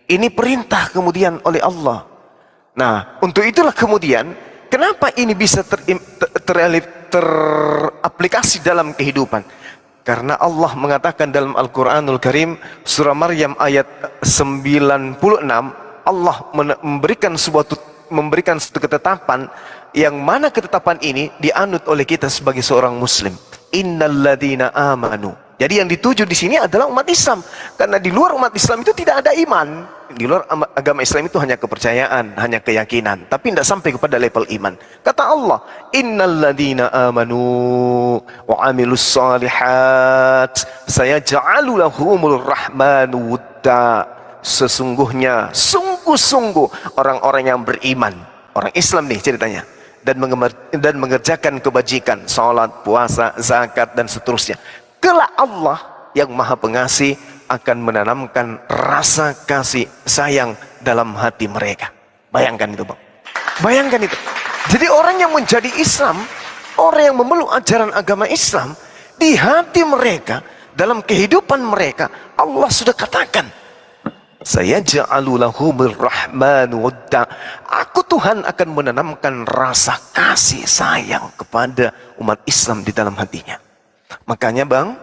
Ini perintah kemudian oleh Allah. Nah, untuk itulah kemudian kenapa ini bisa teraplikasi dalam kehidupan? Karena Allah mengatakan dalam Al-Quranul Karim surah Maryam ayat 96, Allah memberikan suatu ketetapan, yang mana ketetapan ini dianut oleh kita sebagai seorang muslim. Innalladzina amanu. Jadi yang dituju di sini adalah umat Islam, karena di luar umat Islam itu tidak ada iman. Di luar agama Islam itu hanya kepercayaan, hanya keyakinan, tapi tidak sampai kepada level iman. Kata Allah, innalladzina amanu wa amilus solihat sayaj'alu lahumur rahmanu wudda. Sesungguhnya, sungguh-sungguh orang-orang yang beriman, orang Islam nih ceritanya, dan mengerjakan kebajikan, salat, puasa, zakat dan seterusnya, kelak Allah yang Maha Pengasih akan menanamkan rasa kasih sayang dalam hati mereka. Bayangkan itu Bang. Bayangkan itu. Jadi orang yang menjadi Islam, orang yang memeluk ajaran agama Islam, di hati mereka, dalam kehidupan mereka, Allah sudah katakan, sayaj'alu lahumur rahmanu wudda. Aku Tuhan akan menanamkan rasa kasih sayang kepada umat Islam di dalam hatinya. Makanya Bang,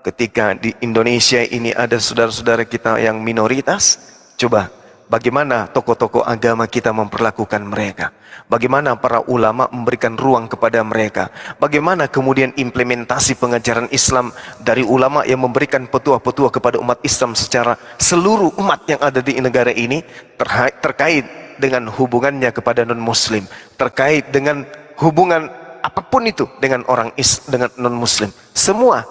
ketika di Indonesia ini ada saudara-saudara kita yang minoritas, coba bagaimana tokoh-tokoh agama kita memperlakukan mereka, bagaimana para ulama memberikan ruang kepada mereka, bagaimana kemudian implementasi pengajaran Islam dari ulama yang memberikan petua-petua kepada umat Islam secara seluruh umat yang ada di negara ini, terkait dengan hubungannya kepada non-muslim, terkait dengan hubungan apapun itu dengan dengan non-muslim, semua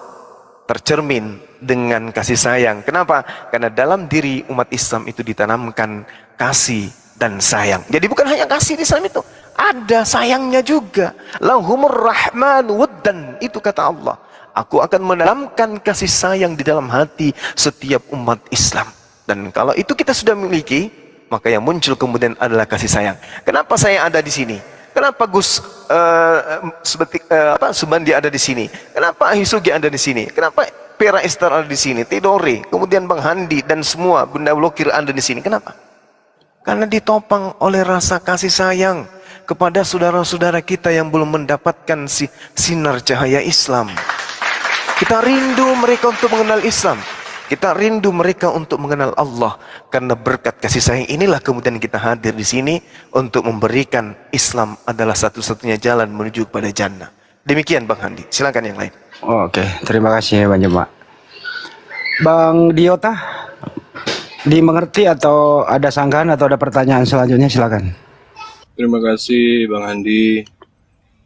tercermin dengan kasih sayang. Kenapa? Karena dalam diri umat Islam itu ditanamkan kasih dan sayang. Jadi bukan hanya kasih di Islam itu, ada sayangnya juga. Lahumur rahman wuddan, itu kata Allah. Aku akan menanamkan kasih sayang di dalam hati setiap umat Islam. Dan kalau itu kita sudah miliki, maka yang muncul kemudian adalah kasih sayang. Kenapa saya ada di sini? Kenapa Gus Subandi ada di sini? Kenapa Ahisugi ada di sini? Kenapa Pera Ester ada di sini? Tidore, kemudian Bang Handi dan semua Bunda Blokir ada di sini. Kenapa? Karena ditopang oleh rasa kasih sayang kepada saudara-saudara kita yang belum mendapatkan sinar cahaya Islam. Kita rindu mereka untuk mengenal Islam. Kita rindu mereka untuk mengenal Allah. Karena berkat kasih sayang inilah kemudian kita hadir di sini untuk memberikan Islam adalah satu-satunya jalan menuju kepada jannah. Demikian Bang Handi. Silakan yang lain. Oke, terima kasih Bang Juma. Bang Diota, dimengerti atau ada sanggahan atau ada pertanyaan selanjutnya, silakan. Terima kasih Bang Handi.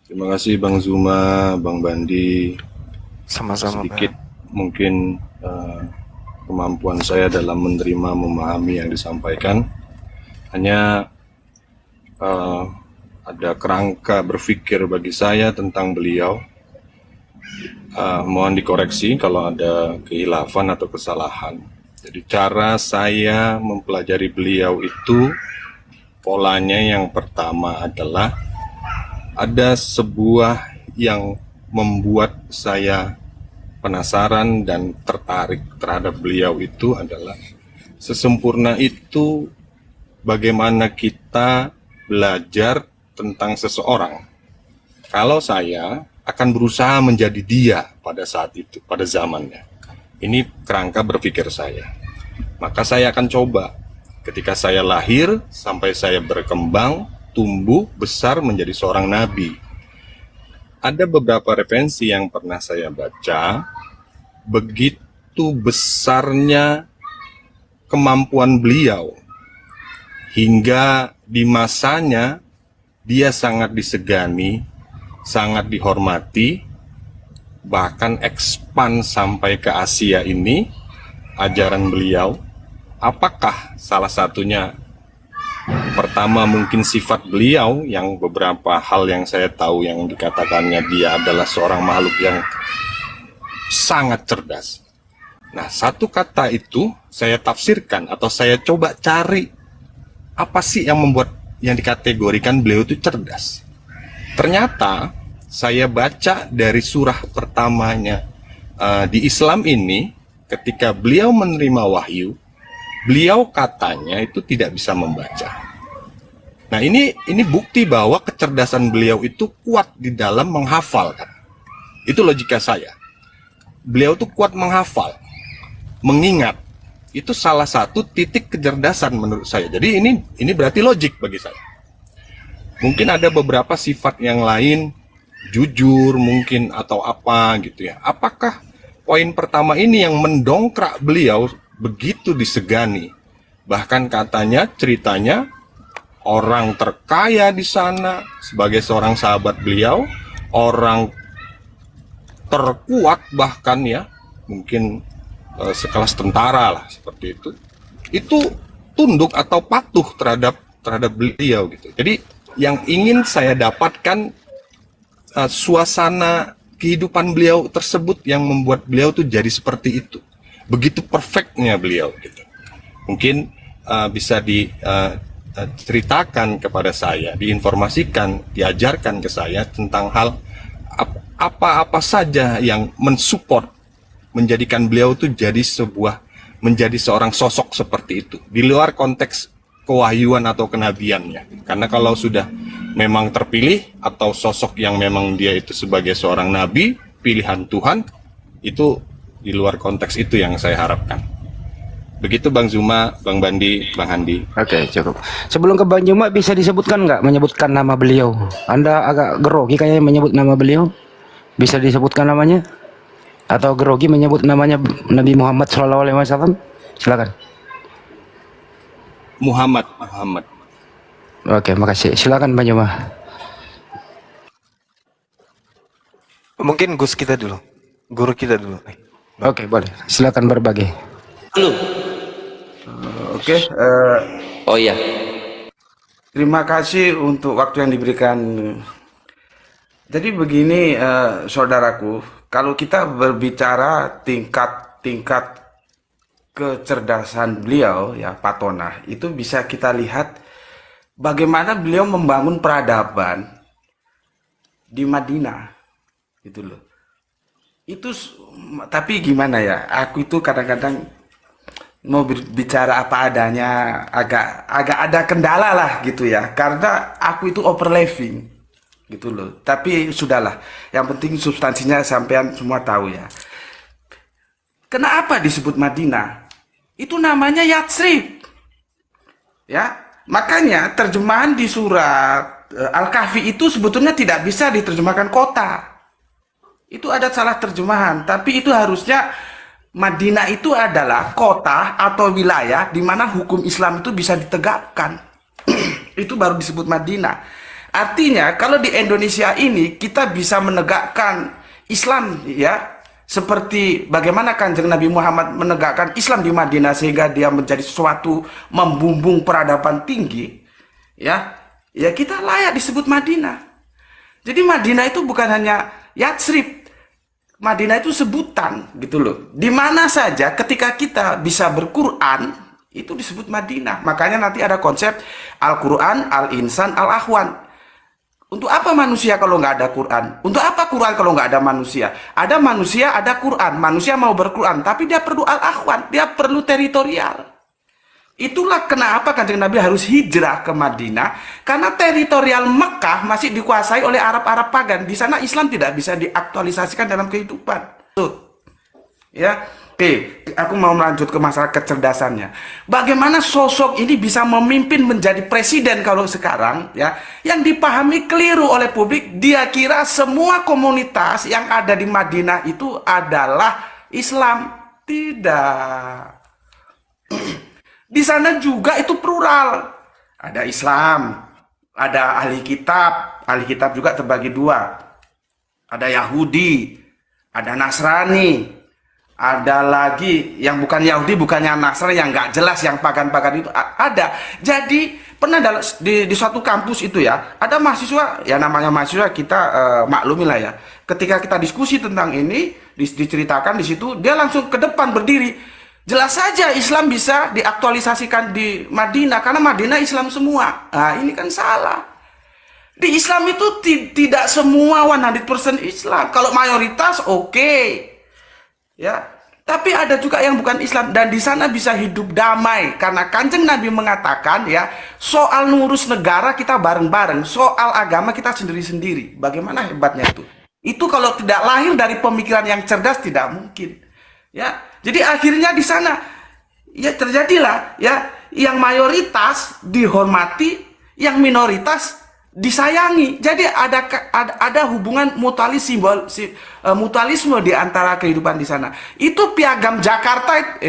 Terima kasih Bang Zuma, Bang Bandi. Sama-sama. Sedikit mungkin kemampuan saya dalam menerima, memahami yang disampaikan. Hanya ada kerangka berpikir bagi saya tentang beliau. Mohon dikoreksi kalau ada kehilafan atau kesalahan. Jadi cara saya mempelajari beliau itu polanya yang pertama adalah ada sebuah yang membuat saya penasaran dan tertarik terhadap beliau itu adalah sesempurna itu bagaimana kita belajar tentang seseorang. Kalau saya akan berusaha menjadi dia pada saat itu, pada zamannya. Ini kerangka berpikir saya. Maka saya akan coba ketika saya lahir sampai saya berkembang, tumbuh, besar menjadi seorang nabi. Ada beberapa referensi yang pernah saya baca, begitu besarnya kemampuan beliau, hingga di masanya dia sangat disegani, sangat dihormati, bahkan expand sampai ke Asia ini, ajaran beliau. Apakah salah satunya? Pertama mungkin sifat beliau yang beberapa hal yang saya tahu yang dikatakannya dia adalah seorang makhluk yang sangat cerdas. Nah, satu kata itu saya tafsirkan atau saya coba cari apa sih yang membuat yang dikategorikan beliau itu cerdas. Ternyata saya baca dari surah pertamanya di Islam ini, ketika beliau menerima wahyu, beliau katanya itu tidak bisa membaca. Nah, ini bukti bahwa kecerdasan beliau itu kuat di dalam menghafalkan. Itu logika saya. Beliau tuh kuat menghafal, mengingat. Itu salah satu titik kecerdasan menurut saya. Jadi ini berarti logik bagi saya. Mungkin ada beberapa sifat yang lain, jujur mungkin atau apa gitu ya. Apakah poin pertama ini yang mendongkrak beliau begitu disegani? Bahkan katanya, ceritanya orang terkaya di sana sebagai seorang sahabat beliau, orang terkuat bahkan ya, mungkin sekelas tentara lah seperti itu tunduk atau patuh terhadap beliau gitu. Jadi yang ingin saya dapatkan suasana kehidupan beliau tersebut yang membuat beliau tuh jadi seperti itu, begitu perfectnya beliau gitu. Mungkin bisa diceritakan kepada saya, diinformasikan, diajarkan ke saya tentang hal apa-apa saja yang mensupport menjadikan beliau itu menjadi seorang sosok seperti itu di luar konteks kewahyuan atau kenabiannya. Karena kalau sudah memang terpilih atau sosok yang memang dia itu sebagai seorang nabi pilihan Tuhan, itu di luar konteks itu yang saya harapkan. Begitu Bang Zuma, Bang Bandi, Bang Handi. Oke, cukup. Sebelum ke Bang Juma, bisa disebutkan nggak menyebutkan nama beliau? Anda agak grogi kayaknya menyebut nama beliau. Bisa disebutkan namanya? Atau grogi menyebut namanya Nabi Muhammad SAW? Silakan. Muhammad. Oke, makasih. Silakan Bang Juma. Mungkin Gus kita dulu, guru kita dulu. Oke, boleh. Silakan berbagi. Oh iya. Terima kasih untuk waktu yang diberikan. Jadi begini, saudaraku, kalau kita berbicara tingkat kecerdasan beliau, ya Pak Tonah, itu bisa kita lihat bagaimana beliau membangun peradaban di Madinah, gitu loh. Itu, tapi gimana ya? Aku itu kadang-kadang mau bicara apa adanya, agak ada kendala lah gitu ya, karena aku itu overliving gitu loh. Tapi sudahlah, yang penting substansinya sampean semua tahu ya. Kenapa disebut Madinah? Itu namanya Yatsrib. Ya, makanya terjemahan di surat Al-Kahfi itu sebetulnya tidak bisa diterjemahkan kota. Itu ada salah terjemahan, tapi itu harusnya Madinah itu adalah kota atau wilayah di mana hukum Islam itu bisa ditegakkan. Itu baru disebut Madinah. Artinya kalau di Indonesia ini kita bisa menegakkan Islam, ya, seperti bagaimana Kanjeng Nabi Muhammad menegakkan Islam di Madinah sehingga dia menjadi sesuatu membumbung peradaban tinggi, ya, ya kita layak disebut Madinah. Jadi Madinah itu bukan hanya Yatsrib, Madinah itu sebutan gitu loh. Di mana saja ketika kita bisa berquran itu disebut Madinah. Makanya nanti ada konsep Al-Quran, Al-Insan, Al-Ahwan. Untuk apa manusia kalau nggak ada Quran? Untuk apa Quran kalau nggak ada manusia? Ada manusia, ada Quran. Manusia mau berquran, tapi dia perlu al-ahwan, dia perlu teritorial. Itulah kenapa Kanjeng Nabi harus hijrah ke Madinah, karena teritorial Mekah masih dikuasai oleh Arab-Arab pagan. Di sana Islam tidak bisa diaktualisasikan dalam kehidupan. Tuh. Ya. Oke, aku mau melanjut ke masalah kecerdasannya. Bagaimana sosok ini bisa memimpin menjadi presiden kalau sekarang, ya, yang dipahami keliru oleh publik. Dia kira semua komunitas yang ada di Madinah itu adalah Islam. Tidak. Di sana juga itu plural. Ada Islam, ada ahli kitab. Ahli kitab juga terbagi dua. Ada Yahudi, ada Nasrani. Ada lagi yang bukan Yahudi, bukannya Nasrani, yang nggak jelas, yang pagan-pagan itu ada. Jadi pernah di suatu kampus itu ya, ada mahasiswa, ya namanya mahasiswa kita maklumi lah ya. Ketika kita diskusi tentang ini, diceritakan di situ, dia langsung ke depan berdiri. Jelas saja Islam bisa diaktualisasikan di Madinah karena Madinah Islam semua. Nah, ini kan salah. Di Islam itu tidak semua 100% Islam. Kalau mayoritas oke. Ya, tapi ada juga yang bukan Islam dan di sana bisa hidup damai karena Kanjeng Nabi mengatakan ya, soal ngurus negara kita bareng-bareng, soal agama kita sendiri-sendiri. Bagaimana hebatnya itu? Itu kalau tidak lahir dari pemikiran yang cerdas tidak mungkin. Ya, jadi akhirnya di sana ya terjadilah ya, yang mayoritas dihormati, yang minoritas disayangi. Jadi ada hubungan mutualisme di antara kehidupan di sana. Itu piagam Jakarta,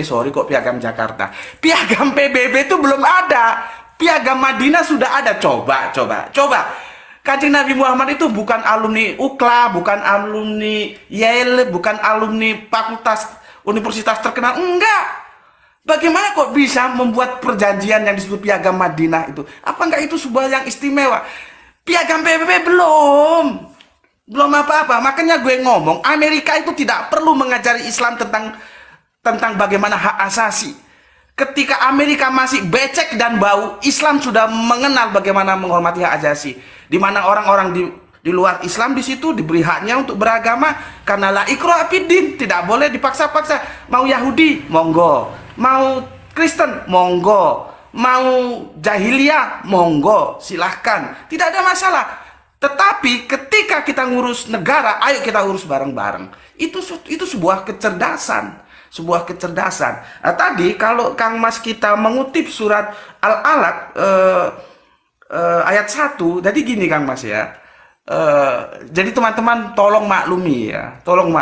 piagam Jakarta. Piagam PBB itu belum ada. Piagam Madinah sudah ada. Coba. Kanjeng Nabi Muhammad itu bukan alumni UKLA, bukan alumni Yale, bukan alumni fakultas universitas terkenal. Enggak. Bagaimana kok bisa membuat perjanjian yang disebut piagam Madinah itu? Apa enggak itu sebuah yang istimewa? Piagam PBB belum apa-apa. Makanya gue ngomong, Amerika itu tidak perlu mengajari Islam tentang bagaimana hak asasi. Ketika Amerika masih becek dan bau, Islam sudah mengenal bagaimana menghormati hak asasi. Di mana orang-orang di luar Islam di situ diberi haknya untuk beragama karena la ikraha fiddin, tidak boleh dipaksa-paksa. Mau Yahudi, monggo. Mau Kristen, monggo. Mau jahiliyah, monggo, silahkan, tidak ada masalah. Tetapi ketika kita ngurus negara, ayo kita urus bareng-bareng. Itu sebuah kecerdasan, Nah, tadi kalau Kang Mas kita mengutip surat Al-Alaq ayat 1, jadi gini Kang Mas ya. Jadi teman-teman tolong maklumi ya, tolong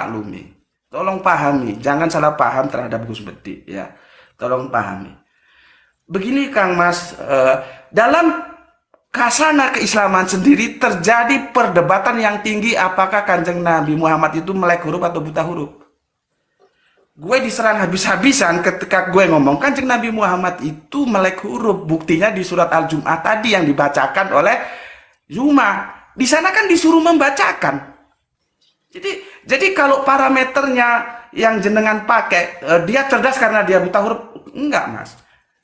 pahami, jangan salah paham terhadap Gus Bedi ya, tolong pahami. Begini Kang Mas, dalam khazanah keislaman sendiri terjadi perdebatan yang tinggi apakah Kanjeng Nabi Muhammad itu melek huruf atau buta huruf. Gue diserang habis-habisan ketika gue ngomong Kanjeng Nabi Muhammad itu melek huruf. Buktinya di surat Al-Jum'ah tadi yang dibacakan oleh Zuma. Di sana kan disuruh membacakan. Jadi kalau parameternya yang jenengan pakai, dia cerdas karena dia buta huruf, enggak Mas.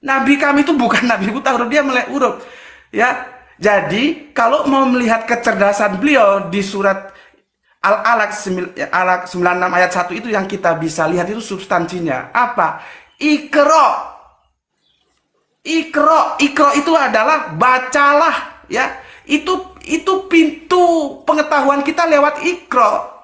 Nabi kami itu bukan Nabi buta huruf, dia melek huruf. Ya, jadi kalau mau melihat kecerdasan beliau di surat Al-Alaq 96 ayat 1 itu yang kita bisa lihat itu substansinya. Apa? Ikro itu adalah bacalah, ya. Itu pintu pengetahuan kita lewat ikro.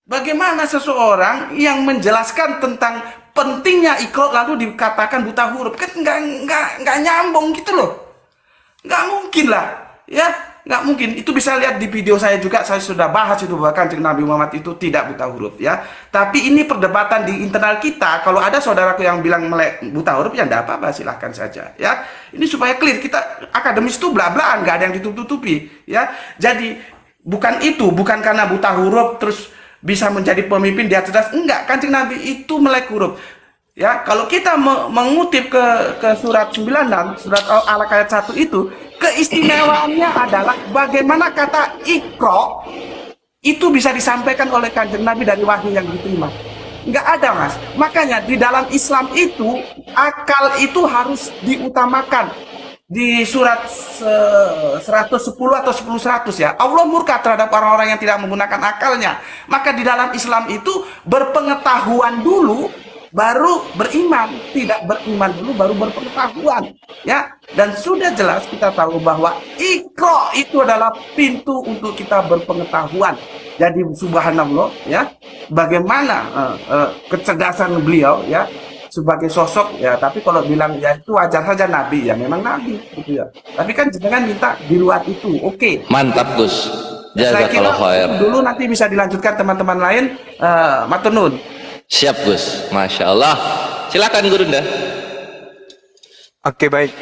Bagaimana seseorang yang menjelaskan tentang pentingnya Iqra lalu dikatakan buta huruf? Kan nggak nyambung gitu loh. Nggak mungkin lah, ya nggak mungkin. Itu bisa lihat di video saya juga, saya sudah bahas itu bahwa Kanjeng Nabi Muhammad itu tidak buta huruf ya. Tapi ini perdebatan di internal kita. Kalau ada saudaraku yang bilang melek buta huruf, ya enggak apa-apa, silahkan saja ya. Ini supaya clear, kita akademis itu bla-blaan, nggak ada yang ditutup-tutupi ya. Jadi bukan itu, bukan karena buta huruf terus bisa menjadi pemimpin dia cerdas, enggak. Kanjeng Nabi itu melek huruf. Ya, kalau kita mengutip ke surat 96, surat Al-Alaq ayat 1 itu, keistimewaannya adalah bagaimana kata Iqra itu bisa disampaikan oleh Kanjeng Nabi dari wahyu yang diterima. Enggak ada, Mas. Makanya di dalam Islam itu akal itu harus diutamakan. Di surat 110 atau 10-100 ya, Allah murka terhadap orang-orang yang tidak menggunakan akalnya. Maka di dalam Islam itu berpengetahuan dulu baru beriman, tidak beriman dulu baru berpengetahuan ya. Dan sudah jelas kita tahu bahwa Iqra itu adalah pintu untuk kita berpengetahuan. Jadi subhanallah ya, bagaimana kecerdasan beliau ya sebagai sosok ya. Tapi kalau bilang ya itu wajar saja, nabi ya, memang nabi gitu ya. Tapi kan jangan minta di luar itu. Oke. Mantap Gus. Saya kira Jazakallah khair. dulu nanti bisa dilanjutkan teman-teman lain. Matur nuwun. Siap Gus. Masya Allah. Silakan Gurunda. Oke, baik.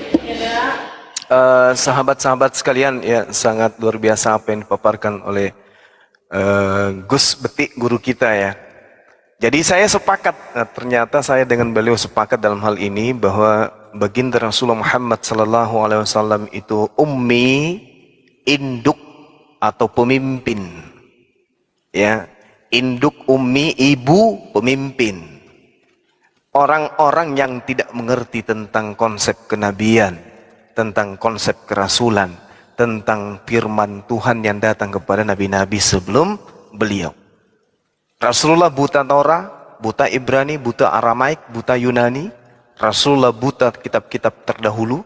Sahabat-sahabat sekalian, ya sangat luar biasa apa yang dipaparkan oleh Gus Betik, guru kita ya. Jadi saya sepakat, ternyata saya dengan beliau sepakat dalam hal ini bahwa baginda Rasulullah Muhammad SAW itu ummi, induk atau pemimpin. Ya, induk, ummi, ibu, pemimpin. Orang-orang yang tidak mengerti tentang konsep kenabian, tentang konsep kerasulan, tentang firman Tuhan yang datang kepada nabi-nabi sebelum beliau. Rasulullah buta Torah, buta Ibrani, buta Aramaik, buta Yunani. Rasulullah buta kitab-kitab terdahulu,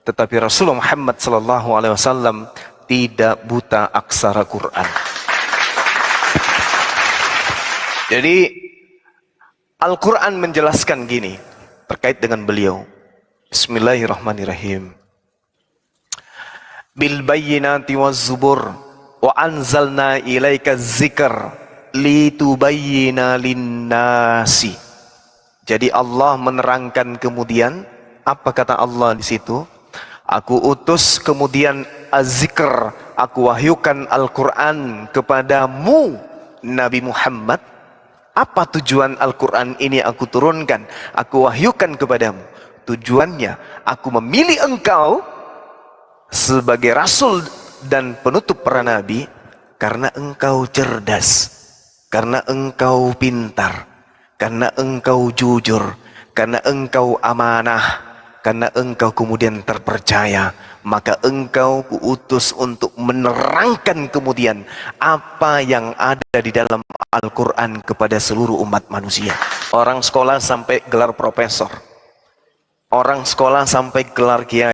tetapi Rasulullah Muhammad SAW tidak buta aksara Quran. Jadi Al-Quran menjelaskan gini terkait dengan beliau. Bismillahirrahmanirrahim. Bil bayyinati waz zubur wa anzalna ilaika dzikr litubayyina linnasi. Jadi Allah menerangkan kemudian, apa kata Allah di situ? Aku utus kemudian az-zikr, aku wahyukan Al-Quran kepadamu Nabi Muhammad. Apa tujuan Al-Quran ini aku turunkan, aku wahyukan kepadamu? Tujuannya, aku memilih engkau sebagai rasul dan penutup para nabi karena engkau cerdas, karena engkau pintar, karena engkau jujur, karena engkau amanah, karena engkau kemudian terpercaya. Maka engkau kuutus untuk menerangkan kemudian apa yang ada di dalam Al-Quran kepada seluruh umat manusia. Orang sekolah sampai gelar profesor, orang sekolah sampai gelar kiai,